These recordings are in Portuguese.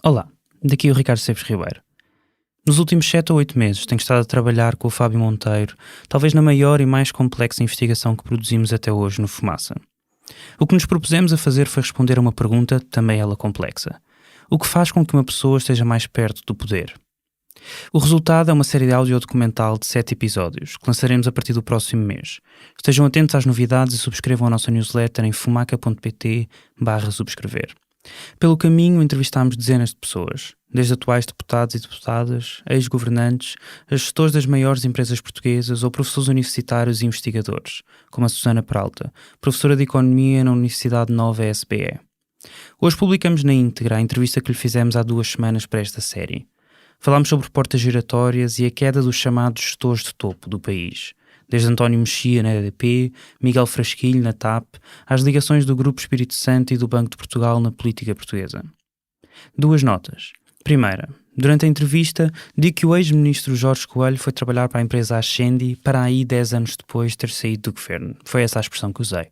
Olá, daqui o Ricardo Esteves Ribeiro. Nos últimos 7 ou 8 meses tenho estado a trabalhar com o Fábio Monteiro, talvez na maior e mais complexa investigação que produzimos até hoje no Fumaça. O que nos propusemos a fazer foi responder a uma pergunta, também ela complexa. O que faz com que uma pessoa esteja mais perto do poder? O resultado é uma série de áudio documental de 7 episódios, que lançaremos a partir do próximo mês. Estejam atentos às novidades e subscrevam a nossa newsletter em fumaca.pt/subscrever. Pelo caminho, entrevistámos dezenas de pessoas, desde atuais deputados e deputadas, ex-governantes, a gestores das maiores empresas portuguesas ou professores universitários e investigadores, como a Susana Peralta, professora de Economia na Universidade Nova SBE. Hoje publicamos na íntegra a entrevista que lhe fizemos há 2 semanas para esta série. Falámos sobre portas giratórias e a queda dos chamados gestores de topo do país, desde António Mexia na EDP, Miguel Frasquilho na TAP, às ligações do Grupo Espírito Santo e do Banco de Portugal na política portuguesa. 2 notas. Primeira, durante a entrevista, digo que o ex-ministro Jorge Coelho foi trabalhar para a empresa Ascendi para aí 10 anos depois de ter saído do governo. Foi essa a expressão que usei.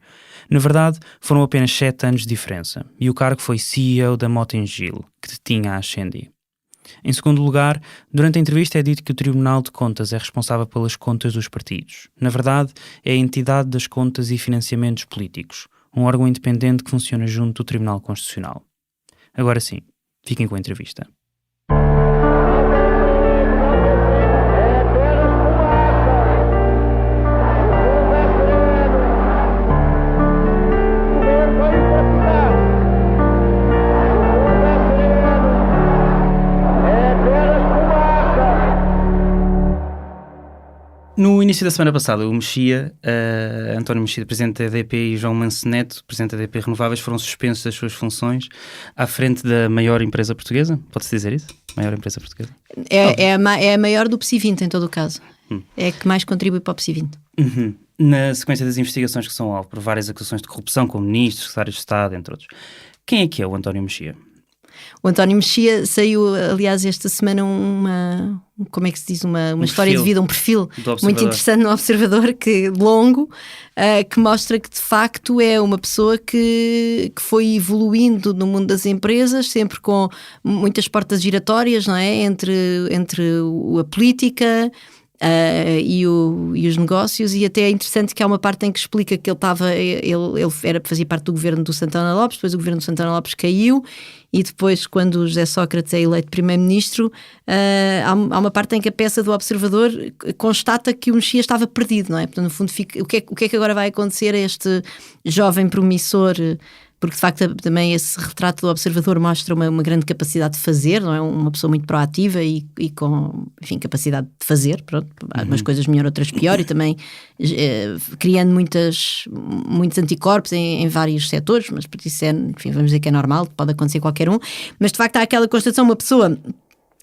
Na verdade, foram apenas 7 anos de diferença, e o cargo foi CEO da Mota-Engil, que detinha a Ascendi. Em segundo lugar, durante a entrevista é dito que o Tribunal de Contas é responsável pelas contas dos partidos. Na verdade, é a entidade das contas e financiamentos políticos, um órgão independente que funciona junto do Tribunal Constitucional. Agora sim, fiquem com a entrevista. No início da semana passada, o Mexia, António Mexia, presidente da EDP, e João Manso Neto, presidente da EDP Renováveis, foram suspensos das suas funções à frente da maior empresa portuguesa. Pode-se dizer isso? Maior empresa portuguesa? É a maior do PSI 20 em todo o caso. É a que mais contribui para o PSI 20. Uhum. Na sequência das investigações que são alvo por várias acusações de corrupção, como ministros, secretários de Estado, entre outros. Quem é que é o António Mexia? O António Mexia saiu, aliás, esta semana como é que se diz, uma história de vida, um perfil muito interessante no Observador, longo, que mostra que de facto é uma pessoa que foi evoluindo no mundo das empresas, sempre com muitas portas giratórias, não é? Entre a política e os negócios, e até é interessante que há uma parte em que explica que ele fazia parte do governo do Santana Lopes, depois o governo do Santana Lopes caiu, e depois, quando o José Sócrates é eleito primeiro-ministro, há uma parte em que a peça do Observador constata que o Mexia estava perdido, não é? Portanto, no fundo, o que é que agora vai acontecer a este jovem promissor? Porque de facto também esse retrato do Observador mostra uma grande capacidade de fazer, não é? Uma pessoa muito proativa e com, enfim, capacidade de fazer, pronto, umas coisas melhor, outras pior, e também criando muitos anticorpos em vários setores, mas por isso enfim, vamos dizer que é normal, pode acontecer qualquer um, mas de facto há aquela constatação, uma pessoa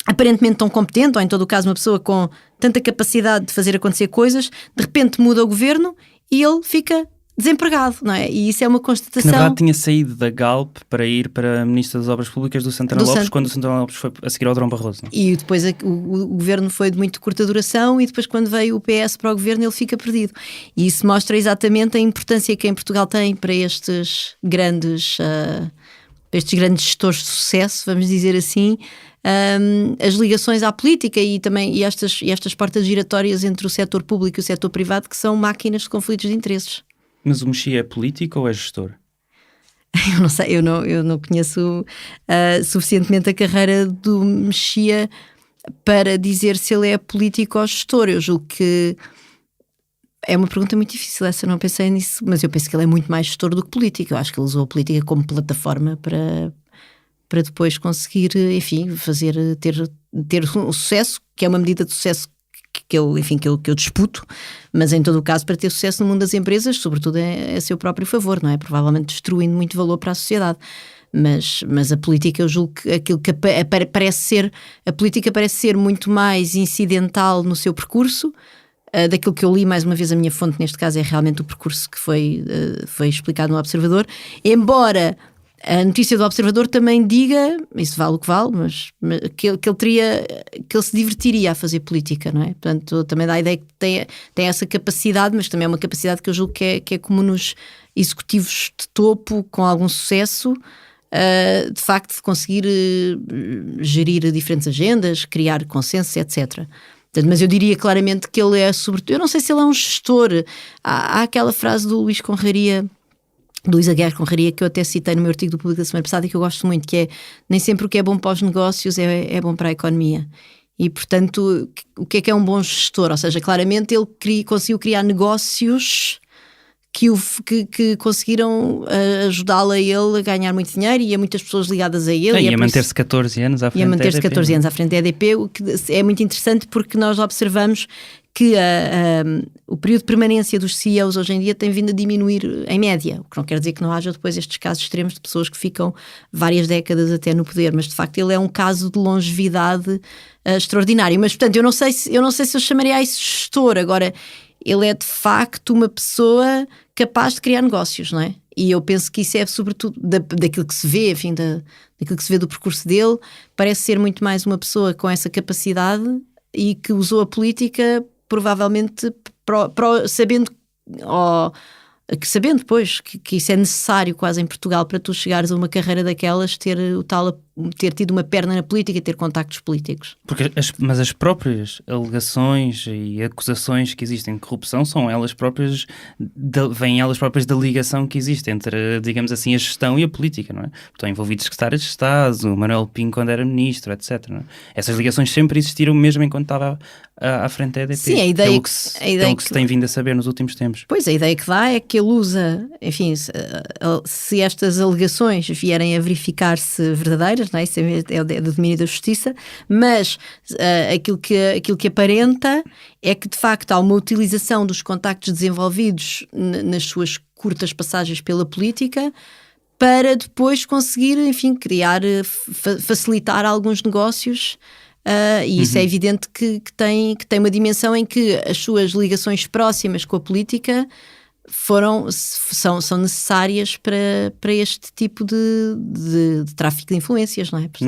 aparentemente tão competente, ou em todo o caso uma pessoa com tanta capacidade de fazer acontecer coisas, de repente muda o governo e ele fica desempregado, não é? E isso é uma constatação... Que na verdade tinha saído da Galp para ir para a Ministra das Obras Públicas do Santana Lopes, quando o Santana Lopes foi a seguir ao Durão Barroso. Não? E depois o governo foi de muito curta duração, e depois quando veio o PS para o governo ele fica perdido. E isso mostra exatamente a importância que em Portugal tem para estes grandes gestores de sucesso, vamos dizer assim, as ligações à política e estas portas giratórias entre o setor público e o setor privado, que são máquinas de conflitos de interesses. Mas o Mexia é político ou é gestor? Eu não sei, eu não conheço suficientemente a carreira do Mexia para dizer se ele é político ou gestor. Eu julgo que é uma pergunta muito difícil, essa, eu não pensei nisso, mas eu penso que ele é muito mais gestor do que político. Eu acho que ele usou a política como plataforma para depois conseguir, enfim, ter um sucesso, que é uma medida de sucesso que eu disputo, mas em todo o caso para ter sucesso no mundo das empresas, sobretudo é a seu próprio favor, não é? Provavelmente destruindo muito valor para a sociedade. Mas a política, eu julgo que aquilo que parece ser muito mais incidental no seu percurso, daquilo que eu li, mais uma vez a minha fonte neste caso é realmente o percurso que foi explicado no Observador, embora a notícia do Observador também diga, isso vale o que vale, mas que ele se divertiria a fazer política, não é? Portanto, também dá a ideia que tem essa capacidade, mas também é uma capacidade que eu julgo que é comum nos executivos de topo com algum sucesso, de facto de conseguir gerir diferentes agendas, criar consensos, etc. Mas eu diria claramente que ele é, sobretudo, eu não sei se ele é um gestor. Há aquela frase do Luís Aguiar Conraria, que eu até citei no meu artigo do Público da semana passada e que eu gosto muito, que é: nem sempre o que é bom para os negócios é bom para a economia. E, portanto, o que é um bom gestor? Ou seja, claramente ele conseguiu criar negócios que conseguiram ajudá-lo a ele a ganhar muito dinheiro e a muitas pessoas ligadas a ele. E a manter-se 14 anos à frente da EDP. E a manter-se 14 anos à frente da EDP, o que é muito interessante, porque nós observamos que o período de permanência dos CEOs hoje em dia tem vindo a diminuir em média, o que não quer dizer que não haja depois estes casos extremos de pessoas que ficam várias décadas até no poder, mas de facto ele é um caso de longevidade extraordinário. Mas, portanto, eu não sei se eu chamaria a isso gestor. Agora, ele é de facto uma pessoa capaz de criar negócios, não é? E eu penso que isso é sobretudo daquilo que se vê, enfim, daquilo que se vê do percurso dele, parece ser muito mais uma pessoa com essa capacidade e que usou a política provavelmente sabendo depois que isso é necessário quase em Portugal para tu chegares a uma carreira daquelas, ter tido uma perna na política e ter contactos políticos. Mas as próprias alegações e acusações que existem de corrupção são elas próprias, vêm elas próprias da ligação que existe entre, digamos assim, a gestão e a política, não é? Estão envolvidos secretários de Estado, o Manuel Pinho quando era ministro, etc. Não é? Essas ligações sempre existiram mesmo enquanto estava à frente da EDP. Sim, a ideia que se tem vindo a saber nos últimos tempos. Pois, a ideia que dá é que ele usa, enfim, se estas alegações vierem a verificar-se verdadeiras, não é? Isso é do domínio da justiça, mas aquilo que aparenta é que de facto há uma utilização dos contactos desenvolvidos nas suas curtas passagens pela política para depois conseguir, enfim, facilitar alguns negócios. E isso é evidente que tem uma dimensão em que as suas ligações próximas com a política são necessárias para este tipo de tráfico de influências, não é? Porque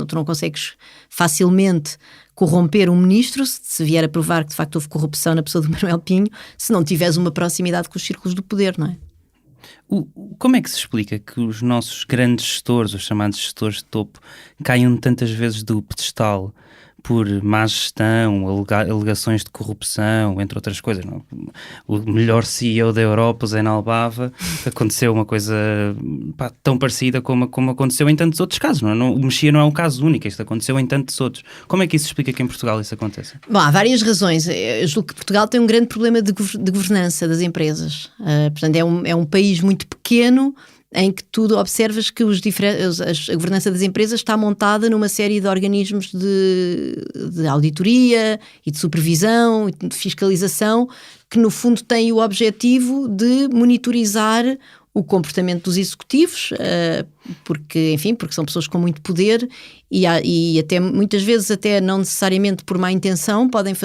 tu não consegues facilmente corromper um ministro se vier a provar que de facto houve corrupção na pessoa do Manuel Pinho, se não tiveres uma proximidade com os círculos do poder, não é? Como é que se explica que os nossos grandes gestores, os chamados gestores de topo, caiam tantas vezes do pedestal por má gestão, alegações de corrupção, entre outras coisas? Não? O melhor CEO da Europa, o Zé Nalbava, aconteceu uma coisa tão parecida como aconteceu em tantos outros casos. Não, o Mexia não é um caso único, isto aconteceu em tantos outros. Como é que isso explica que em Portugal isso acontece? Bom, há várias razões. Eu julgo que Portugal tem um grande problema de governança das empresas. Portanto, é um país muito pequeno, em que tu observas que a governança das empresas está montada numa série de organismos de auditoria e de supervisão e de fiscalização que no fundo têm o objetivo de monitorizar o comportamento dos executivos, porque são pessoas com muito poder e até muitas vezes até não necessariamente por má intenção podem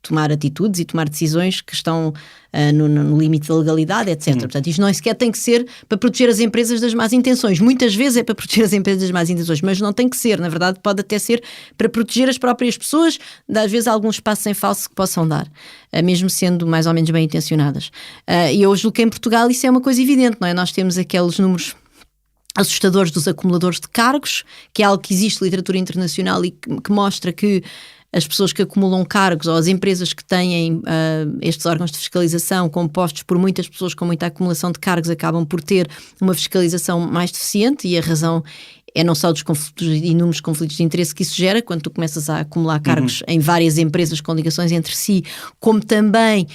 tomar atitudes e tomar decisões que estão no limite da legalidade, etc. Portanto, isto não sequer tem que ser para proteger as empresas das más intenções. Muitas vezes é para proteger as empresas das más intenções, mas não tem que ser. Na verdade, pode até ser para proteger as próprias pessoas, às vezes alguns espaços em falso que possam dar, mesmo sendo mais ou menos bem intencionadas. E eu julgo que em Portugal isso é uma coisa evidente, não é? Nós temos aqueles números assustadores dos acumuladores de cargos, que é algo que existe na literatura internacional e que mostra que as pessoas que acumulam cargos ou as empresas que têm estes órgãos de fiscalização compostos por muitas pessoas com muita acumulação de cargos acabam por ter uma fiscalização mais deficiente, e a razão é não só dos inúmeros conflitos de interesse que isso gera quando tu começas a acumular cargos em várias empresas com ligações entre si, como também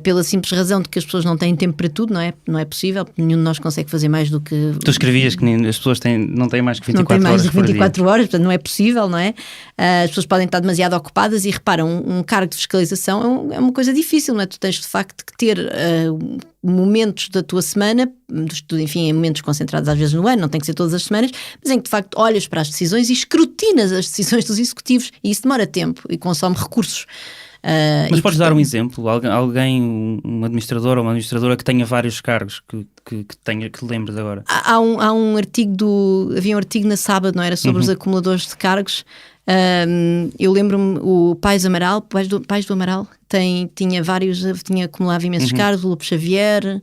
pela simples razão de que as pessoas não têm tempo para tudo, não é possível, nenhum de nós consegue fazer mais do que... Tu escrevias que as pessoas não têm mais que 24 horas. Não têm mais do que 24 horas, portanto não é possível, não é? As pessoas podem estar demasiado ocupadas e reparam, um cargo de fiscalização é uma coisa difícil, não é? Tu tens de facto que ter momentos da tua semana, enfim, em momentos concentrados às vezes no ano, não tem que ser todas as semanas, mas em que de facto olhas para as decisões e escrutinas as decisões dos executivos, e isso demora tempo e consome recursos. Mas podes dar um exemplo? Alguém, um administrador ou uma administradora que tenha vários cargos que lembres agora? Havia um artigo na Sábado, não era? Sobre os acumuladores de cargos. Eu lembro-me, o Pais do Amaral acumulava imensos cargos, o Lopo Xavier,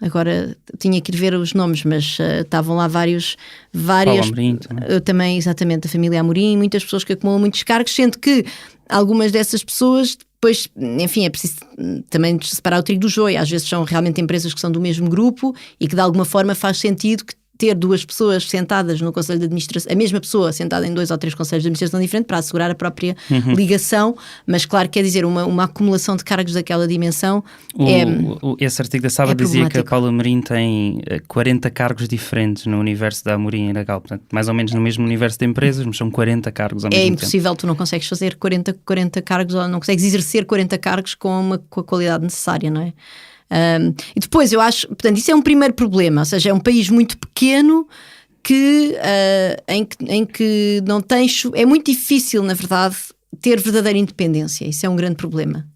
agora tinha que ir ver os nomes, mas estavam lá várias Amorim, também, exatamente, a família Amorim, muitas pessoas que acumulam muitos cargos, sendo que algumas dessas pessoas depois, enfim, é preciso também separar o trigo do joio. Às vezes são realmente empresas que são do mesmo grupo e que de alguma forma faz sentido que ter duas pessoas sentadas no Conselho de Administração, a mesma pessoa sentada em 2 ou 3 Conselhos de Administração diferentes para assegurar a própria ligação, mas claro, quer dizer, uma acumulação de cargos daquela dimensão esse artigo da Sábado dizia que a Paula Amorim tem 40 cargos diferentes no universo da Amorim e da Gal, portanto, mais ou menos no mesmo universo de empresas, mas são 40 cargos ao mesmo tempo. É impossível, tu não consegues fazer 40 cargos, ou não consegues exercer 40 cargos com a qualidade necessária, não é? E depois eu acho, portanto, isso é um primeiro problema, ou seja, é um país muito pequeno em que não tens, é muito difícil, na verdade, ter verdadeira independência. Isso é um grande problema.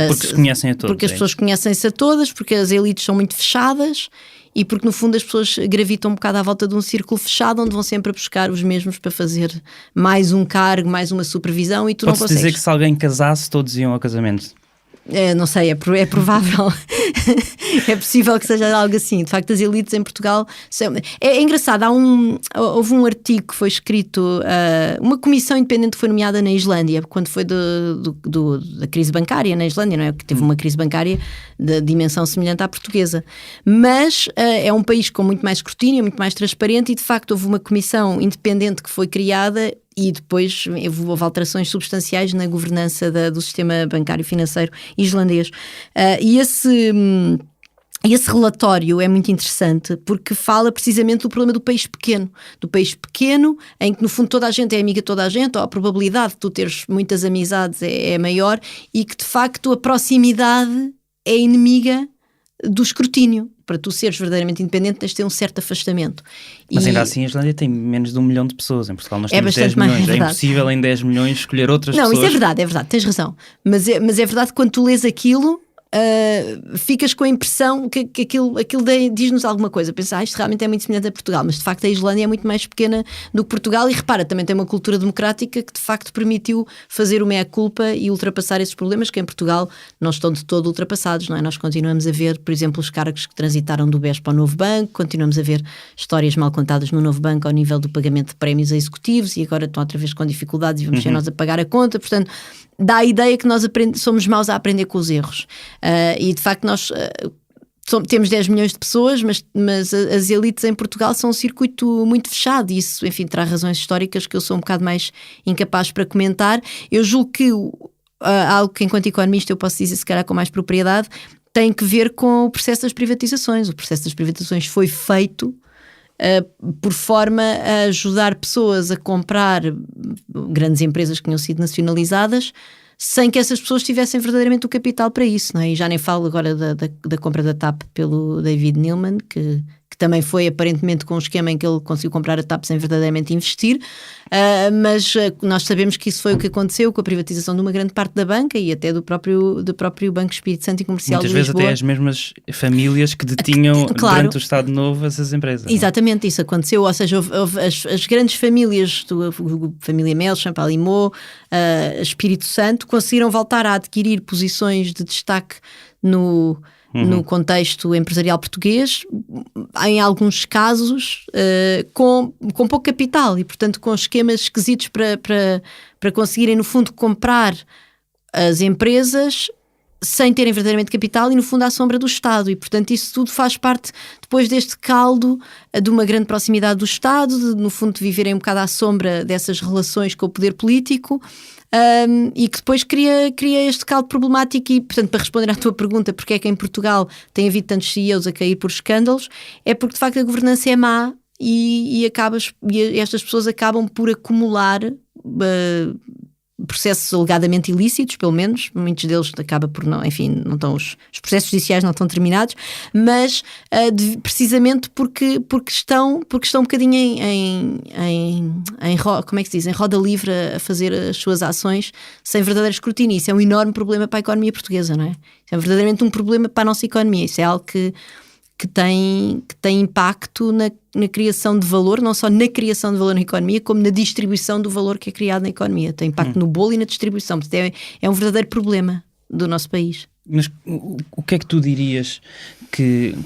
Porque se conhecem a todos. Porque as pessoas conhecem-se a todas, porque as elites são muito fechadas e porque no fundo as pessoas gravitam um bocado à volta de um círculo fechado onde vão sempre a buscar os mesmos para fazer mais um cargo, mais uma supervisão, e tu não consegues. Pode-se dizer que se alguém casasse, todos iam ao casamento? Não sei, é provável. É possível que seja algo assim. De facto, as elites em Portugal é engraçado, houve um artigo que foi escrito, uma comissão independente que foi nomeada na Islândia quando foi da crise bancária na Islândia, não é? Que teve uma crise bancária de dimensão semelhante à portuguesa, mas é um país com muito mais escrutínio, muito mais transparente, e de facto houve uma comissão independente que foi criada e depois houve alterações substanciais na governança do sistema bancário financeiro islandês. E esse relatório é muito interessante porque fala precisamente do problema do país pequeno, em que no fundo toda a gente é amiga de toda a gente, ou a probabilidade de tu teres muitas amizades é maior, e que de facto a proximidade é inimiga do escrutínio. Para tu seres verdadeiramente independente tens de ter um certo afastamento. Mas ainda assim a Islândia tem menos de 1 milhão de pessoas. Em Portugal nós temos 10 milhões. É impossível em 10 milhões escolher outras pessoas. Não, isso é verdade, tens razão. Mas é verdade que quando tu lês aquilo, ficas com a impressão que aquilo diz-nos alguma coisa. Pensas, isto realmente é muito semelhante a Portugal, mas de facto a Islândia é muito mais pequena do que Portugal, e repara, também tem uma cultura democrática que de facto permitiu fazer o meia-culpa e ultrapassar esses problemas que em Portugal não estão de todo ultrapassados, não é? Nós continuamos a ver, por exemplo, os cargos que transitaram do BES para o Novo Banco, continuamos a ver histórias mal contadas no Novo Banco ao nível do pagamento de prémios a executivos, e agora estão outra vez com dificuldades e vamos ser nós a pagar a conta. Portanto, dá a ideia que nós somos maus a aprender com os erros. E de facto nós temos 10 milhões de pessoas, mas as elites em Portugal são um circuito muito fechado, e isso, enfim, terá razões históricas que eu sou um bocado mais incapaz para comentar. Eu julgo que algo que enquanto economista eu posso dizer se calhar com mais propriedade tem que ver com o processo das privatizações. O processo das privatizações foi feito por forma a ajudar pessoas a comprar grandes empresas que tinham sido nacionalizadas sem que essas pessoas tivessem verdadeiramente o capital para isso, não é? E já nem falo agora da compra da TAP pelo David Neeleman, que também foi aparentemente com um esquema em que ele conseguiu comprar a TAP sem verdadeiramente investir, mas nós sabemos que isso foi o que aconteceu com a privatização de uma grande parte da banca e até do próprio Banco Espírito Santo e Comercial de Lisboa. Muitas vezes até as mesmas famílias que detinham durante o Estado Novo essas empresas. Exatamente, isso aconteceu, ou seja, houve as grandes famílias, a família Melchamp, a Limou, Espírito Santo, conseguiram voltar a adquirir posições de destaque no contexto empresarial português, em alguns casos com pouco capital e, portanto, com esquemas esquisitos para conseguirem, no fundo, comprar as empresas sem terem verdadeiramente capital e, no fundo, à sombra do Estado. E, portanto, isso tudo faz parte, depois deste caldo, de uma grande proximidade do Estado, no fundo, de viverem um bocado à sombra dessas relações com o poder político. E que depois cria este caldo problemático. E, portanto, para responder à tua pergunta, porque é que em Portugal tem havido tantos CEOs a cair por escândalos, é porque de facto a governança é má e estas pessoas acabam por acumular processos alegadamente ilícitos, pelo menos, muitos deles acaba por não, enfim, não estão os processos judiciais não estão terminados, mas precisamente porque estão um bocadinho como é que se diz, em roda livre a fazer as suas ações sem verdadeiro escrutínio. Isso é um enorme problema para a economia portuguesa, não é? Isso é verdadeiramente um problema para a nossa economia. Isso é algo que tem impacto na criação de valor, não só na criação de valor na economia, como na distribuição do valor que é criado na economia. Tem impacto no bolo e na distribuição. É um verdadeiro problema do nosso país. Mas o que é que tu dirias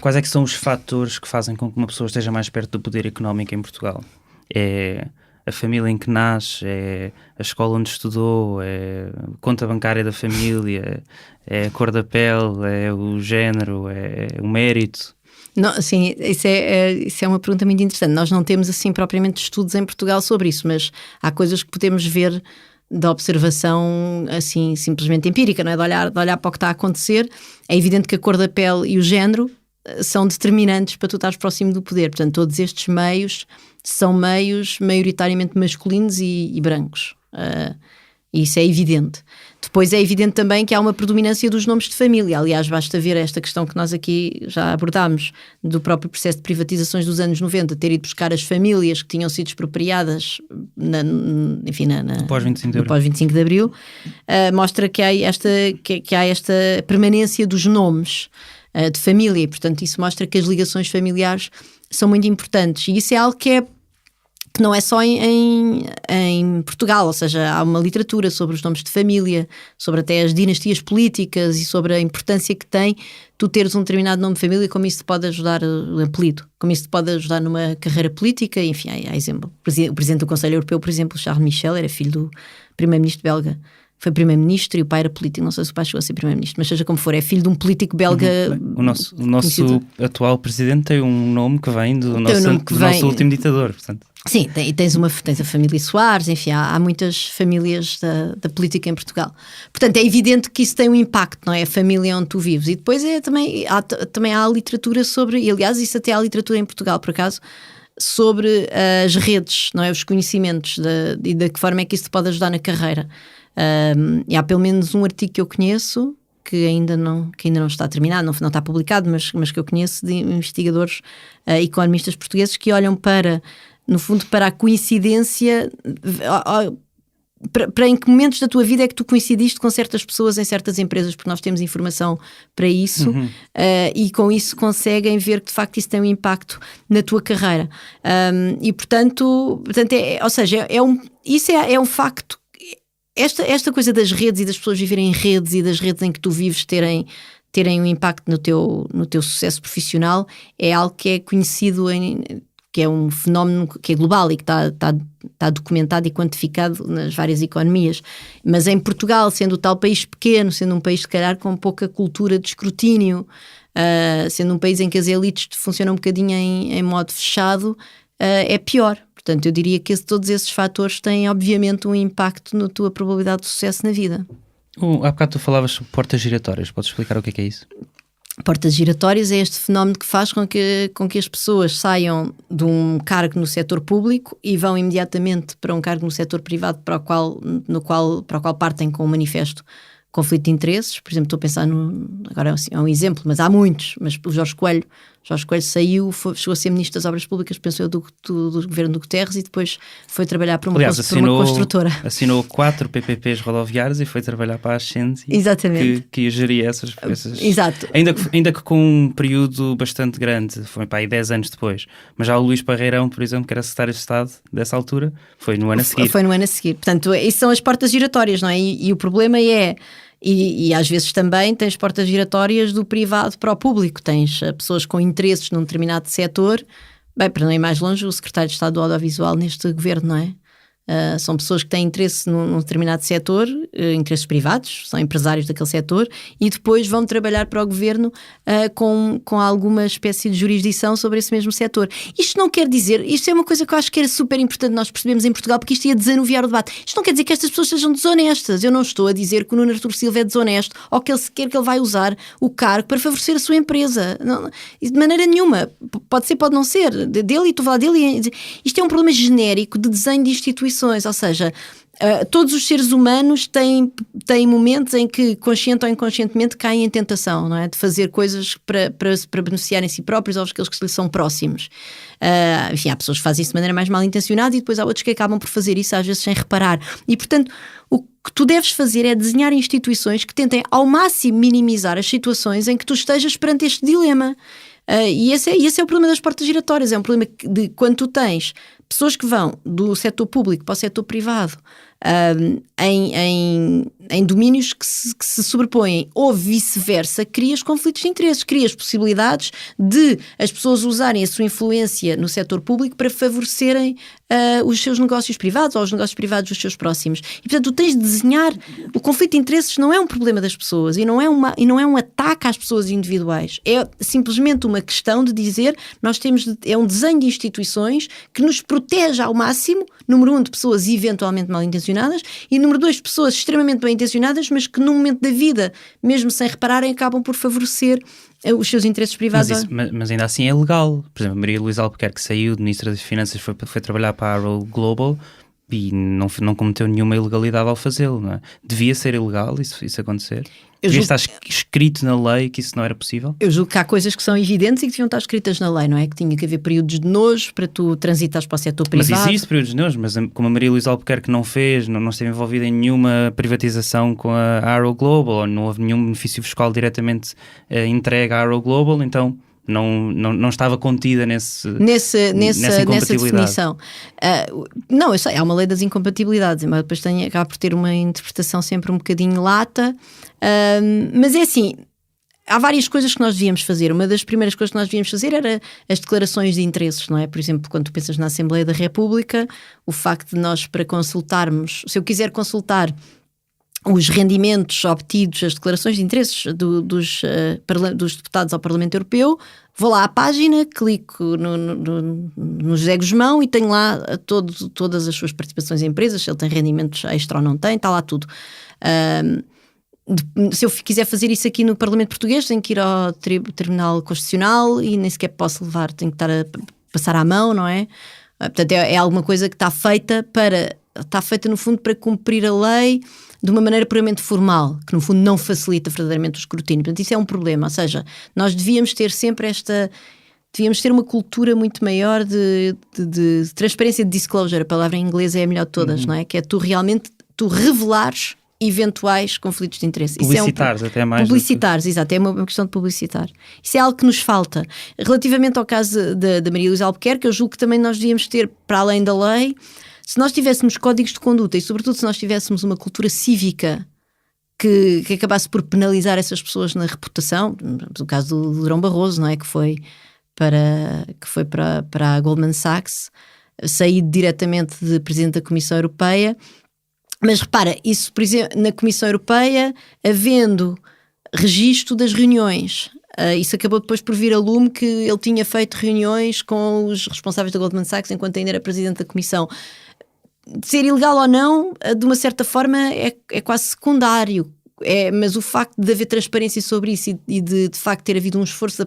quais é que são os fatores que fazem com que uma pessoa esteja mais perto do poder económico em Portugal? É a família em que nasce, é a escola onde estudou, é a conta bancária da família, é a cor da pele, é o género, é o mérito? Não, sim, isso é uma pergunta muito interessante. Nós não temos assim propriamente estudos em Portugal sobre isso, mas há coisas que podemos ver da observação assim simplesmente empírica, não é? De olhar para o que está a acontecer. É evidente que a cor da pele e o género são determinantes para tu estares próximo do poder. Portanto, todos estes meios são meios maioritariamente masculinos e brancos. Isso é evidente. Depois é evidente também que há uma predominância dos nomes de família. Aliás, basta ver esta questão que nós aqui já abordámos do próprio processo de privatizações dos anos 90, ter ido buscar as famílias que tinham sido expropriadas no pós-25 de Abril, mostra que há esta permanência dos nomes de família e, portanto, isso mostra que as ligações familiares são muito importantes. E isso é algo que não é só em Portugal, ou seja, há uma literatura sobre os nomes de família, sobre até as dinastias políticas e sobre a importância que tem tu teres um determinado nome de família, como isso te pode ajudar, o apelido, como isso te pode ajudar numa carreira política. Enfim, há exemplo. O Presidente do Conselho Europeu, por exemplo, Charles Michel, era filho do Primeiro-Ministro belga. Foi Primeiro-Ministro e o pai era político. Não sei se o pai chegou a ser Primeiro-Ministro, mas seja como for, é filho de um político belga. O nosso atual Presidente tem um nome que vem do nosso último ditador, portanto. Sim, tens a família Soares, enfim, há muitas famílias da política em Portugal. Portanto, é evidente que isso tem um impacto, não é? A família onde tu vives. E depois também há literatura sobre, e aliás, isso até há literatura em Portugal, por acaso, sobre as redes, não é? Os conhecimentos e de que forma é que isso te pode ajudar na carreira. E há pelo menos um artigo que eu conheço, que ainda não está terminado, não está publicado, mas que eu conheço, de investigadores economistas portugueses que olham no fundo, para a coincidência, para em que momentos da tua vida é que tu coincidiste com certas pessoas em certas empresas, porque nós temos informação para isso, e com isso conseguem ver que de facto isso tem um impacto na tua carreira. E portanto isso é um facto. Esta coisa das redes e das pessoas viverem em redes e das redes em que tu vives terem um impacto no teu sucesso profissional é algo que é conhecido que é um fenómeno que é global e que está documentado e quantificado nas várias economias. Mas em Portugal, sendo o tal país pequeno, sendo um país, se calhar, com pouca cultura de escrutínio, sendo um país em que as elites funcionam um bocadinho em modo fechado, é pior. Portanto, eu diria que todos esses fatores têm, obviamente, um impacto na tua probabilidade de sucesso na vida. Há bocado tu falavas sobre portas giratórias. Podes explicar o que é isso? Portas giratórias é este fenómeno que faz com que as pessoas saiam de um cargo no setor público e vão imediatamente para um cargo no setor privado para o qual partem com um manifesto conflito de interesses. Por exemplo, estou a pensar agora é um exemplo, mas há muitos, mas o Jorge Coelho saiu, chegou a ser Ministro das Obras Públicas, penso eu, do governo do Guterres, e depois foi trabalhar para uma construtora. Assinou 4 PPPs rodoviários e foi trabalhar para a Ascend, que geria essas. Exato. Ainda que com um período bastante grande, foi para aí 10 anos depois. Mas já o Luís Parreirão, por exemplo, que era secretário de Estado dessa altura, foi no ano a seguir. Foi no ano a seguir. Portanto, isso são as portas giratórias, não é? E o problema é... E às vezes também tens portas giratórias do privado para o público. Tens pessoas com interesses num determinado setor. Bem, para não ir mais longe, o secretário de Estado do Audiovisual neste governo, não é? São pessoas que têm interesse num determinado setor, interesses privados, são empresários daquele setor, e depois vão trabalhar para o governo com alguma espécie de jurisdição sobre esse mesmo setor. Isto não quer dizer, isto é uma coisa que eu acho que era super importante nós percebemos em Portugal, porque isto ia desanuviar o debate. Isto não quer dizer que estas pessoas sejam desonestas. Eu não estou a dizer que o Nuno Artur Silva é desonesto ou que ele sequer que ele vai usar o cargo para favorecer a sua empresa. Não, de maneira nenhuma. Pode ser, pode não ser. Dele, e tu falar dele. Isto é um problema genérico de desenho de instituições. Ou seja, todos os seres humanos têm momentos em que, consciente ou inconscientemente, caem em tentação, não é? De fazer coisas para beneficiarem si próprios ou aqueles que lhes são próximos. Enfim, há pessoas que fazem isso de maneira mais mal intencionada e depois há outros que acabam por fazer isso às vezes sem reparar. E, portanto, o que tu deves fazer é desenhar instituições que tentem ao máximo minimizar as situações em que tu estejas perante este dilema. E esse é o problema das portas giratórias. É um problema de quando tu tens pessoas que vão do setor público para o setor privado em domínios que se sobrepõem, ou vice-versa, crias conflitos de interesses, crias possibilidades de as pessoas usarem a sua influência no setor público para favorecerem os seus negócios privados ou os negócios privados dos seus próximos. E, portanto, tu tens de desenhar. O conflito de interesses não é um problema das pessoas e não é um ataque às pessoas individuais. É simplesmente uma questão de dizer é um desenho de instituições que nos protege ao máximo, número 1, de pessoas eventualmente mal intencionadas, e número 2, de pessoas extremamente bem intencionadas, mas que no momento da vida, mesmo sem repararem, acabam por favorecer os seus interesses privados. Mas ainda assim é legal. Por exemplo, Maria Luísa Albuquerque saiu de Ministra das Finanças, foi trabalhar para a Arrow Global e não cometeu nenhuma ilegalidade ao fazê-lo, não é? Devia ser ilegal isso acontecer? Devia estar escrito na lei que isso não era possível? Eu julgo que há coisas que são evidentes e que deviam estar escritas na lei, não é? Que tinha que haver períodos de nojo para tu transitares para o setor privado. Mas existe períodos de nojo, mas como a Maria Luísa Albuquerque não fez, não esteve envolvida em nenhuma privatização com a Arrow Global, ou não houve nenhum benefício fiscal diretamente entregue à Arrow Global, então não estava contida nessa definição. Não, eu sei, há uma lei das incompatibilidades, mas depois acaba por ter uma interpretação sempre um bocadinho lata. Mas é assim, há várias coisas que nós devíamos fazer. Uma das primeiras coisas que nós devíamos fazer era as declarações de interesses, não é? Por exemplo, quando tu pensas na Assembleia da República, o facto de nós, para consultarmos, se eu quiser consultar os rendimentos obtidos, as declarações de interesses dos deputados ao Parlamento Europeu, vou lá à página, clico no José Guzmão e tenho lá todas as suas participações em empresas, se ele tem rendimentos extra ou não tem, está lá tudo. Se eu quiser fazer isso aqui no Parlamento Português, tenho que ir ao Tribunal Constitucional e nem sequer posso levar, tenho que estar a passar à mão, não é? Portanto, é alguma coisa que está feita no fundo para cumprir a lei de uma maneira puramente formal, que no fundo não facilita verdadeiramente o escrutínio. Portanto, isso é um problema, ou seja, nós devíamos ter sempre devíamos ter uma cultura muito maior de transparência, de disclosure, a palavra em inglês é a melhor de todas, não é? Que é tu revelares eventuais conflitos de interesse. Publicitares até mais. Publicitares, exato, é uma questão de publicitar. Isso é algo que nos falta. Relativamente ao caso da Maria Luísa Albuquerque, eu julgo que também nós devíamos ter, para além da lei, se nós tivéssemos códigos de conduta e sobretudo se nós tivéssemos uma cultura cívica que acabasse por penalizar essas pessoas na reputação, no caso do Durão Barroso, não é? Que foi para a Goldman Sachs, saído diretamente de Presidente da Comissão Europeia. Mas repara, isso, por exemplo, na Comissão Europeia, havendo registro das reuniões, isso acabou depois por vir a lume que ele tinha feito reuniões com os responsáveis da Goldman Sachs enquanto ainda era Presidente da Comissão. De ser ilegal ou não, de uma certa forma, é quase secundário. Mas o facto de haver transparência sobre isso e de facto ter havido um esforço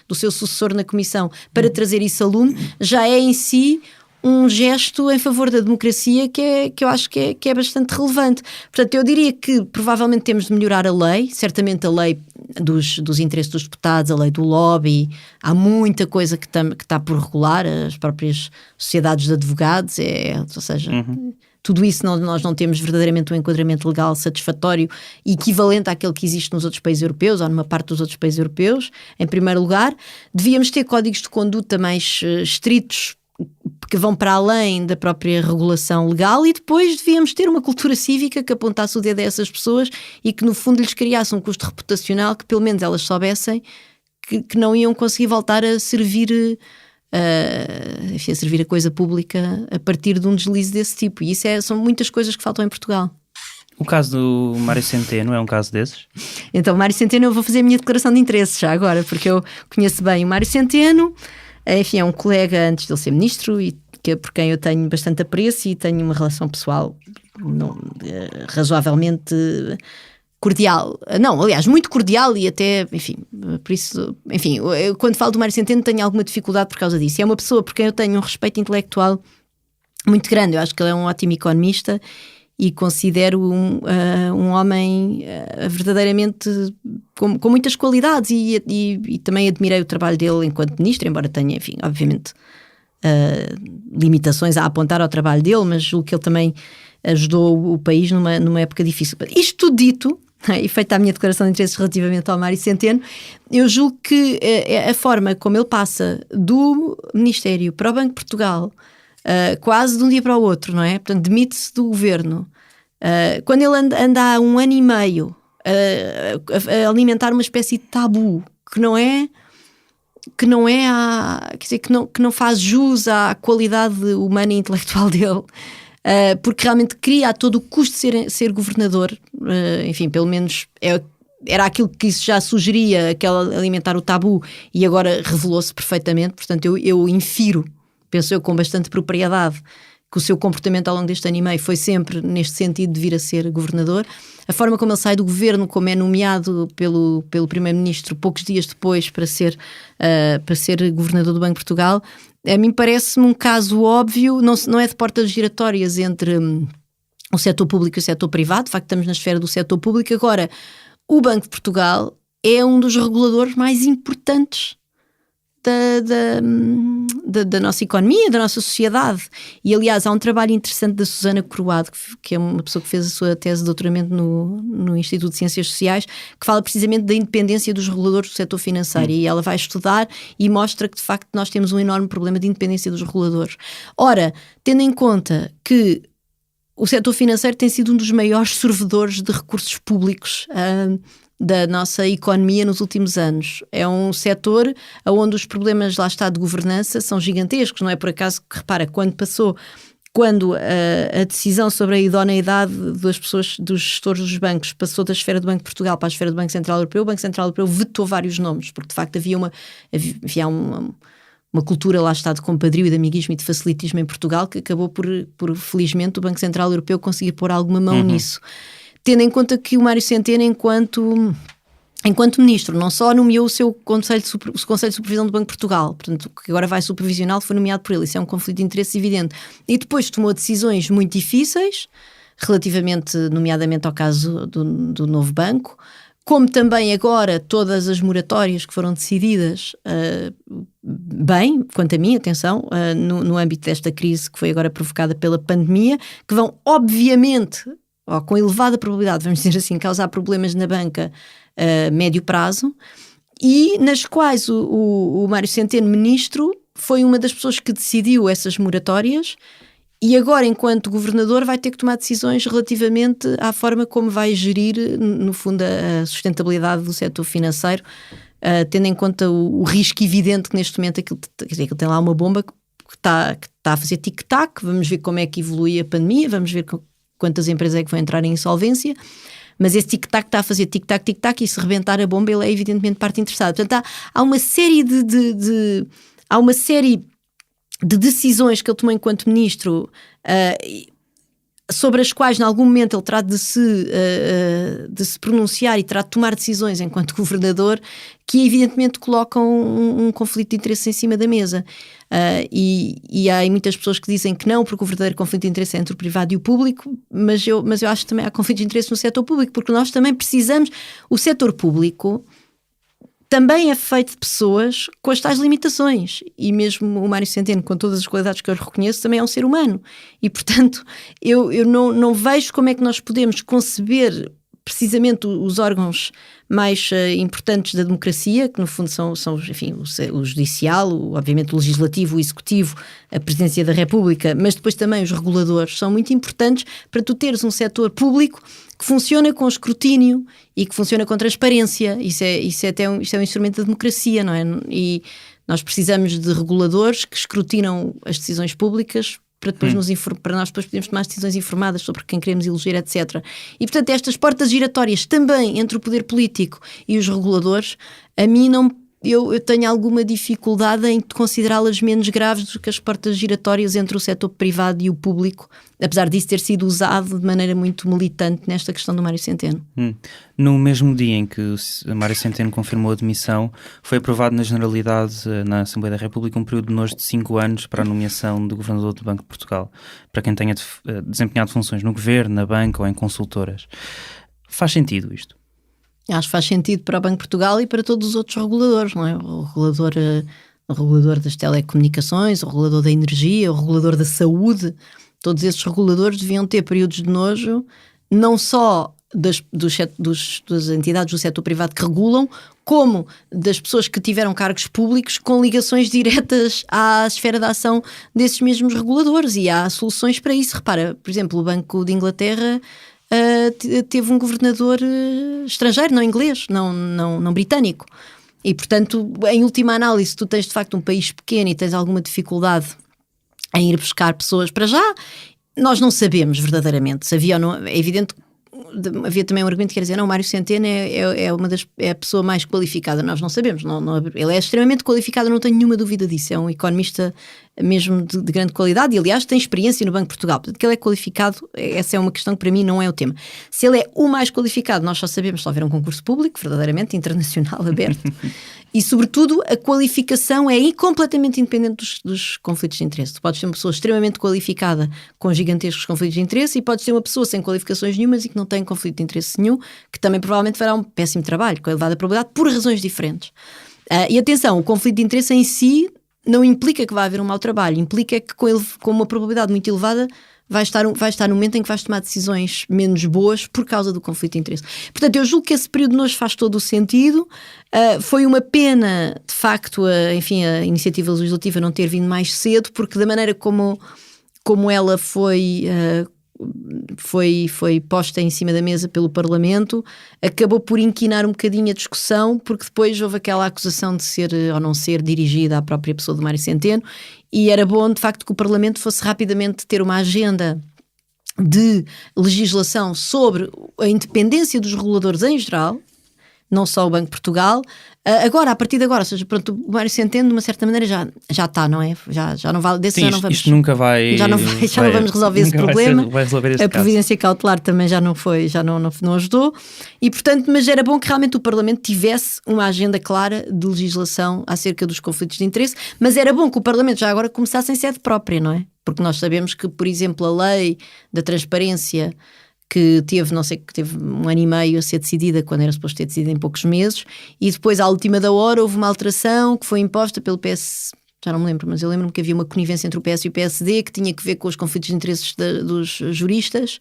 do seu sucessor na Comissão para trazer isso a lume, já é em si um gesto em favor da democracia que eu acho que é bastante relevante. Portanto, eu diria que provavelmente temos de melhorar a lei, certamente a lei dos interesses dos deputados, a lei do lobby, há muita coisa que está por regular, as próprias sociedades de advogados, ou seja... Tudo isso nós não temos verdadeiramente um enquadramento legal satisfatório e equivalente àquele que existe nos outros países europeus ou numa parte dos outros países europeus. Em primeiro lugar, devíamos ter códigos de conduta mais estritos que vão para além da própria regulação legal e depois devíamos ter uma cultura cívica que apontasse o dedo a essas pessoas e que no fundo lhes criasse um custo reputacional que pelo menos elas soubessem que não iam conseguir voltar a servir... a servir a coisa pública a partir de um deslize desse tipo. E isso são muitas coisas que faltam em Portugal. O caso do Mário Centeno é um caso desses? Então, Mário Centeno, eu vou fazer a minha declaração de interesse já agora, porque eu conheço bem o Mário Centeno, enfim, é um colega antes de ele ser ministro e por quem eu tenho bastante apreço e tenho uma relação pessoal razoavelmente cordial, não, aliás, muito cordial e até, enfim, por isso, enfim, eu, quando falo do Mário Centeno tenho alguma dificuldade por causa disso. É uma pessoa por quem eu tenho um respeito intelectual muito grande. Eu acho que ele é um ótimo economista e considero um homem verdadeiramente com muitas qualidades e também admirei o trabalho dele enquanto ministro, embora tenha, enfim, obviamente limitações a apontar ao trabalho dele, mas julgo que ele também ajudou o país numa época difícil. Isto tudo dito, e feita a minha declaração de interesses relativamente ao Mário Centeno, eu julgo que a forma como ele passa do Ministério para o Banco de Portugal, quase de um dia para o outro, não é? Portanto, demite-se do governo. Quando ele anda há 1 ano e meio a alimentar uma espécie de tabu que não é quer dizer, que não faz jus à qualidade humana e intelectual dele, porque realmente queria a todo o custo ser governador, enfim, pelo menos era aquilo que isso já sugeria, aquela alimentar o tabu, e agora revelou-se perfeitamente. Portanto, eu infiro, penso eu com bastante propriedade, que o seu comportamento ao longo deste ano e meio foi sempre neste sentido de vir a ser governador. A forma como ele sai do governo, como é nomeado pelo primeiro-ministro poucos dias depois para ser governador do Banco de Portugal, a mim parece-me um caso óbvio, não é de portas giratórias entre o setor público e o setor privado. De facto, estamos na esfera do setor público. Agora, o Banco de Portugal é um dos reguladores mais importantes da nossa economia, da nossa sociedade. E, aliás, há um trabalho interessante da Susana Coroado, que é uma pessoa que fez a sua tese de doutoramento no Instituto de Ciências Sociais, que fala precisamente da independência dos reguladores do setor financeiro. E ela vai estudar e mostra que, de facto, nós temos um enorme problema de independência dos reguladores. Ora, tendo em conta que o setor financeiro tem sido um dos maiores sorvedores de recursos públicos da nossa economia nos últimos anos. É um setor onde os problemas, lá está, de governança são gigantescos. Não é por acaso que, repara, quando a decisão sobre a idoneidade das pessoas, dos gestores dos bancos, passou da esfera do Banco de Portugal para a esfera do Banco Central Europeu, o Banco Central Europeu vetou vários nomes, porque de facto havia uma cultura, lá está, de compadrio e de amiguismo e de facilitismo em Portugal, que acabou por felizmente, o Banco Central Europeu conseguir pôr alguma mão nisso. Tendo em conta que o Mário Centeno, enquanto ministro, não só nomeou o Conselho de Supervisão do Banco de Portugal, portanto, que agora vai supervisioná-lo, foi nomeado por ele. Isso é um conflito de interesse evidente. E depois tomou decisões muito difíceis, relativamente, nomeadamente ao caso do novo banco, como também agora todas as moratórias que foram decididas, bem, quanto a mim, atenção, no âmbito desta crise que foi agora provocada pela pandemia, que vão obviamente, com elevada probabilidade, vamos dizer assim, causar problemas na banca a médio prazo, e nas quais o Mário Centeno, ministro, foi uma das pessoas que decidiu essas moratórias. E agora, enquanto governador, vai ter que tomar decisões relativamente à forma como vai gerir, no fundo, a sustentabilidade do setor financeiro, tendo em conta o risco evidente que neste momento aquilo tem lá uma bomba que está a fazer tic-tac. Vamos ver como é que evolui a pandemia, vamos ver quantas empresas é que vão entrar em insolvência, mas esse tic-tac está a fazer tic-tac, tic-tac, e se rebentar a bomba, ele é evidentemente parte interessada. Portanto, há uma série de decisões que ele tomou enquanto ministro, sobre as quais, em algum momento, ele terá de se pronunciar e terá de tomar decisões enquanto governador, que evidentemente colocam um conflito de interesse em cima da mesa. E há muitas pessoas que dizem que não, porque o verdadeiro conflito de interesse é entre o privado e o público, mas eu acho que também há conflito de interesse no setor público, porque nós também precisamos. O setor público também é feito de pessoas com as tais limitações, e mesmo o Mário Centeno, com todas as qualidades que eu reconheço, também é um ser humano, e portanto eu não vejo como é que nós podemos conceber precisamente os órgãos mais importantes da democracia, que no fundo são enfim, o judicial, obviamente o legislativo, o executivo, a presidência da República, mas depois também os reguladores, são muito importantes para tu teres um setor público que funciona com escrutínio e que funciona com transparência. Isso é um instrumento da democracia, não é? E nós precisamos de reguladores que escrutinam as decisões públicas para depois para nós depois podermos tomar decisões informadas sobre quem queremos eleger, etc. E, portanto, estas portas giratórias também entre o poder político e os reguladores, a mim eu tenho alguma dificuldade em considerá-las menos graves do que as portas giratórias entre o setor privado e o público, apesar disso ter sido usado de maneira muito militante nesta questão do Mário Centeno. No mesmo dia em que o Mário Centeno confirmou a demissão, foi aprovado na Generalidade, na Assembleia da República, um período de nojo de 5 anos para a nomeação do Governador do Banco de Portugal, para quem tenha desempenhado funções no Governo, na banca ou em consultoras. Faz sentido isto? Acho que faz sentido para o Banco de Portugal e para todos os outros reguladores, não é? O regulador das telecomunicações, o regulador da energia, o regulador da saúde, todos esses reguladores deviam ter períodos de nojo, não só das entidades do setor privado que regulam, como das pessoas que tiveram cargos públicos com ligações diretas à esfera de ação desses mesmos reguladores, e há soluções para isso. Repara, por exemplo, o Banco de Inglaterra teve um governador estrangeiro, não inglês, não britânico, e portanto, em última análise, tu tens de facto um país pequeno e tens alguma dificuldade em ir buscar pessoas. Para já, nós não sabemos verdadeiramente se havia ou não. É evidente que havia também um argumento que quer dizer, não, o Mário Centeno é a pessoa mais qualificada. Nós não sabemos, ele é extremamente qualificado, não tenho nenhuma dúvida disso, é um economista mesmo de grande qualidade, e aliás tem experiência no Banco de Portugal, portanto que ele é qualificado, essa é uma questão que para mim não é o tema. Se ele é o mais qualificado, nós só sabemos se houver um concurso público, verdadeiramente internacional, aberto, e sobretudo a qualificação é completamente independente dos conflitos de interesse. Tu podes ter uma pessoa extremamente qualificada com gigantescos conflitos de interesse, e podes ter uma pessoa sem qualificações nenhumas e que não tem conflito de interesse nenhum, que também provavelmente fará um péssimo trabalho, com elevada probabilidade, por razões diferentes. E atenção, o conflito de interesse em si não implica que vai haver um mau trabalho, implica que com uma probabilidade muito elevada vai estar no momento em que vais tomar decisões menos boas por causa do conflito de interesse. Portanto, eu julgo que esse período nos faz todo o sentido. Foi uma pena, de facto, a iniciativa legislativa não ter vindo mais cedo, porque da maneira como ela foi posta em cima da mesa pelo Parlamento, acabou por inquinar um bocadinho a discussão, porque depois houve aquela acusação de ser ou não ser dirigida à própria pessoa do Mário Centeno, e era bom de facto que o Parlamento fosse rapidamente ter uma agenda de legislação sobre a independência dos reguladores em geral, não só o Banco de Portugal. Agora, a partir de agora, ou seja, pronto, o Mário Centeno de uma certa maneira já está, não é? Já não vale, desse sim, já não vamos. Isto nunca vai. Já não vamos resolver esse problema. Vai resolver este a providência cautelar também já não foi, já não ajudou. E portanto, mas era bom que realmente o Parlamento tivesse uma agenda clara de legislação acerca dos conflitos de interesse, mas era bom que o Parlamento já agora começasse em sede própria, não é? Porque nós sabemos que, por exemplo, a lei da transparência, que teve 1 ano e meio a ser decidida, quando era suposto ter decidido em poucos meses, e depois à última da hora houve uma alteração que foi imposta pelo PS, já não me lembro, mas eu lembro-me que havia uma conivência entre o PS e o PSD que tinha que ver com os conflitos de interesses dos juristas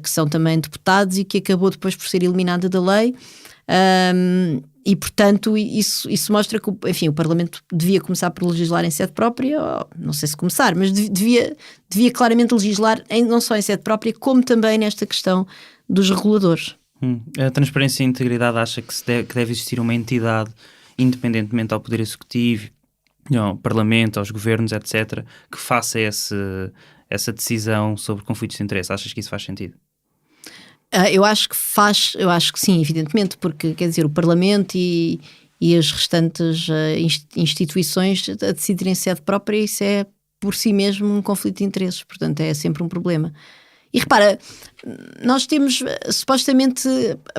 que são também deputados, e que acabou depois por ser eliminada da lei. E portanto isso mostra que o Parlamento devia começar por legislar em sede própria, ou, não sei se começar, mas devia claramente legislar não só em sede própria, como também nesta questão dos reguladores. A transparência e a integridade acha que deve existir uma entidade, independentemente ao Poder Executivo, ao Parlamento, aos governos, etc., que faça essa decisão sobre conflitos de interesse? Achas que isso faz sentido? Eu acho que sim, evidentemente, porque quer dizer, o Parlamento e as restantes instituições a decidirem em sede própria, isso é por si mesmo um conflito de interesses, portanto é sempre um problema. E repara, nós temos supostamente,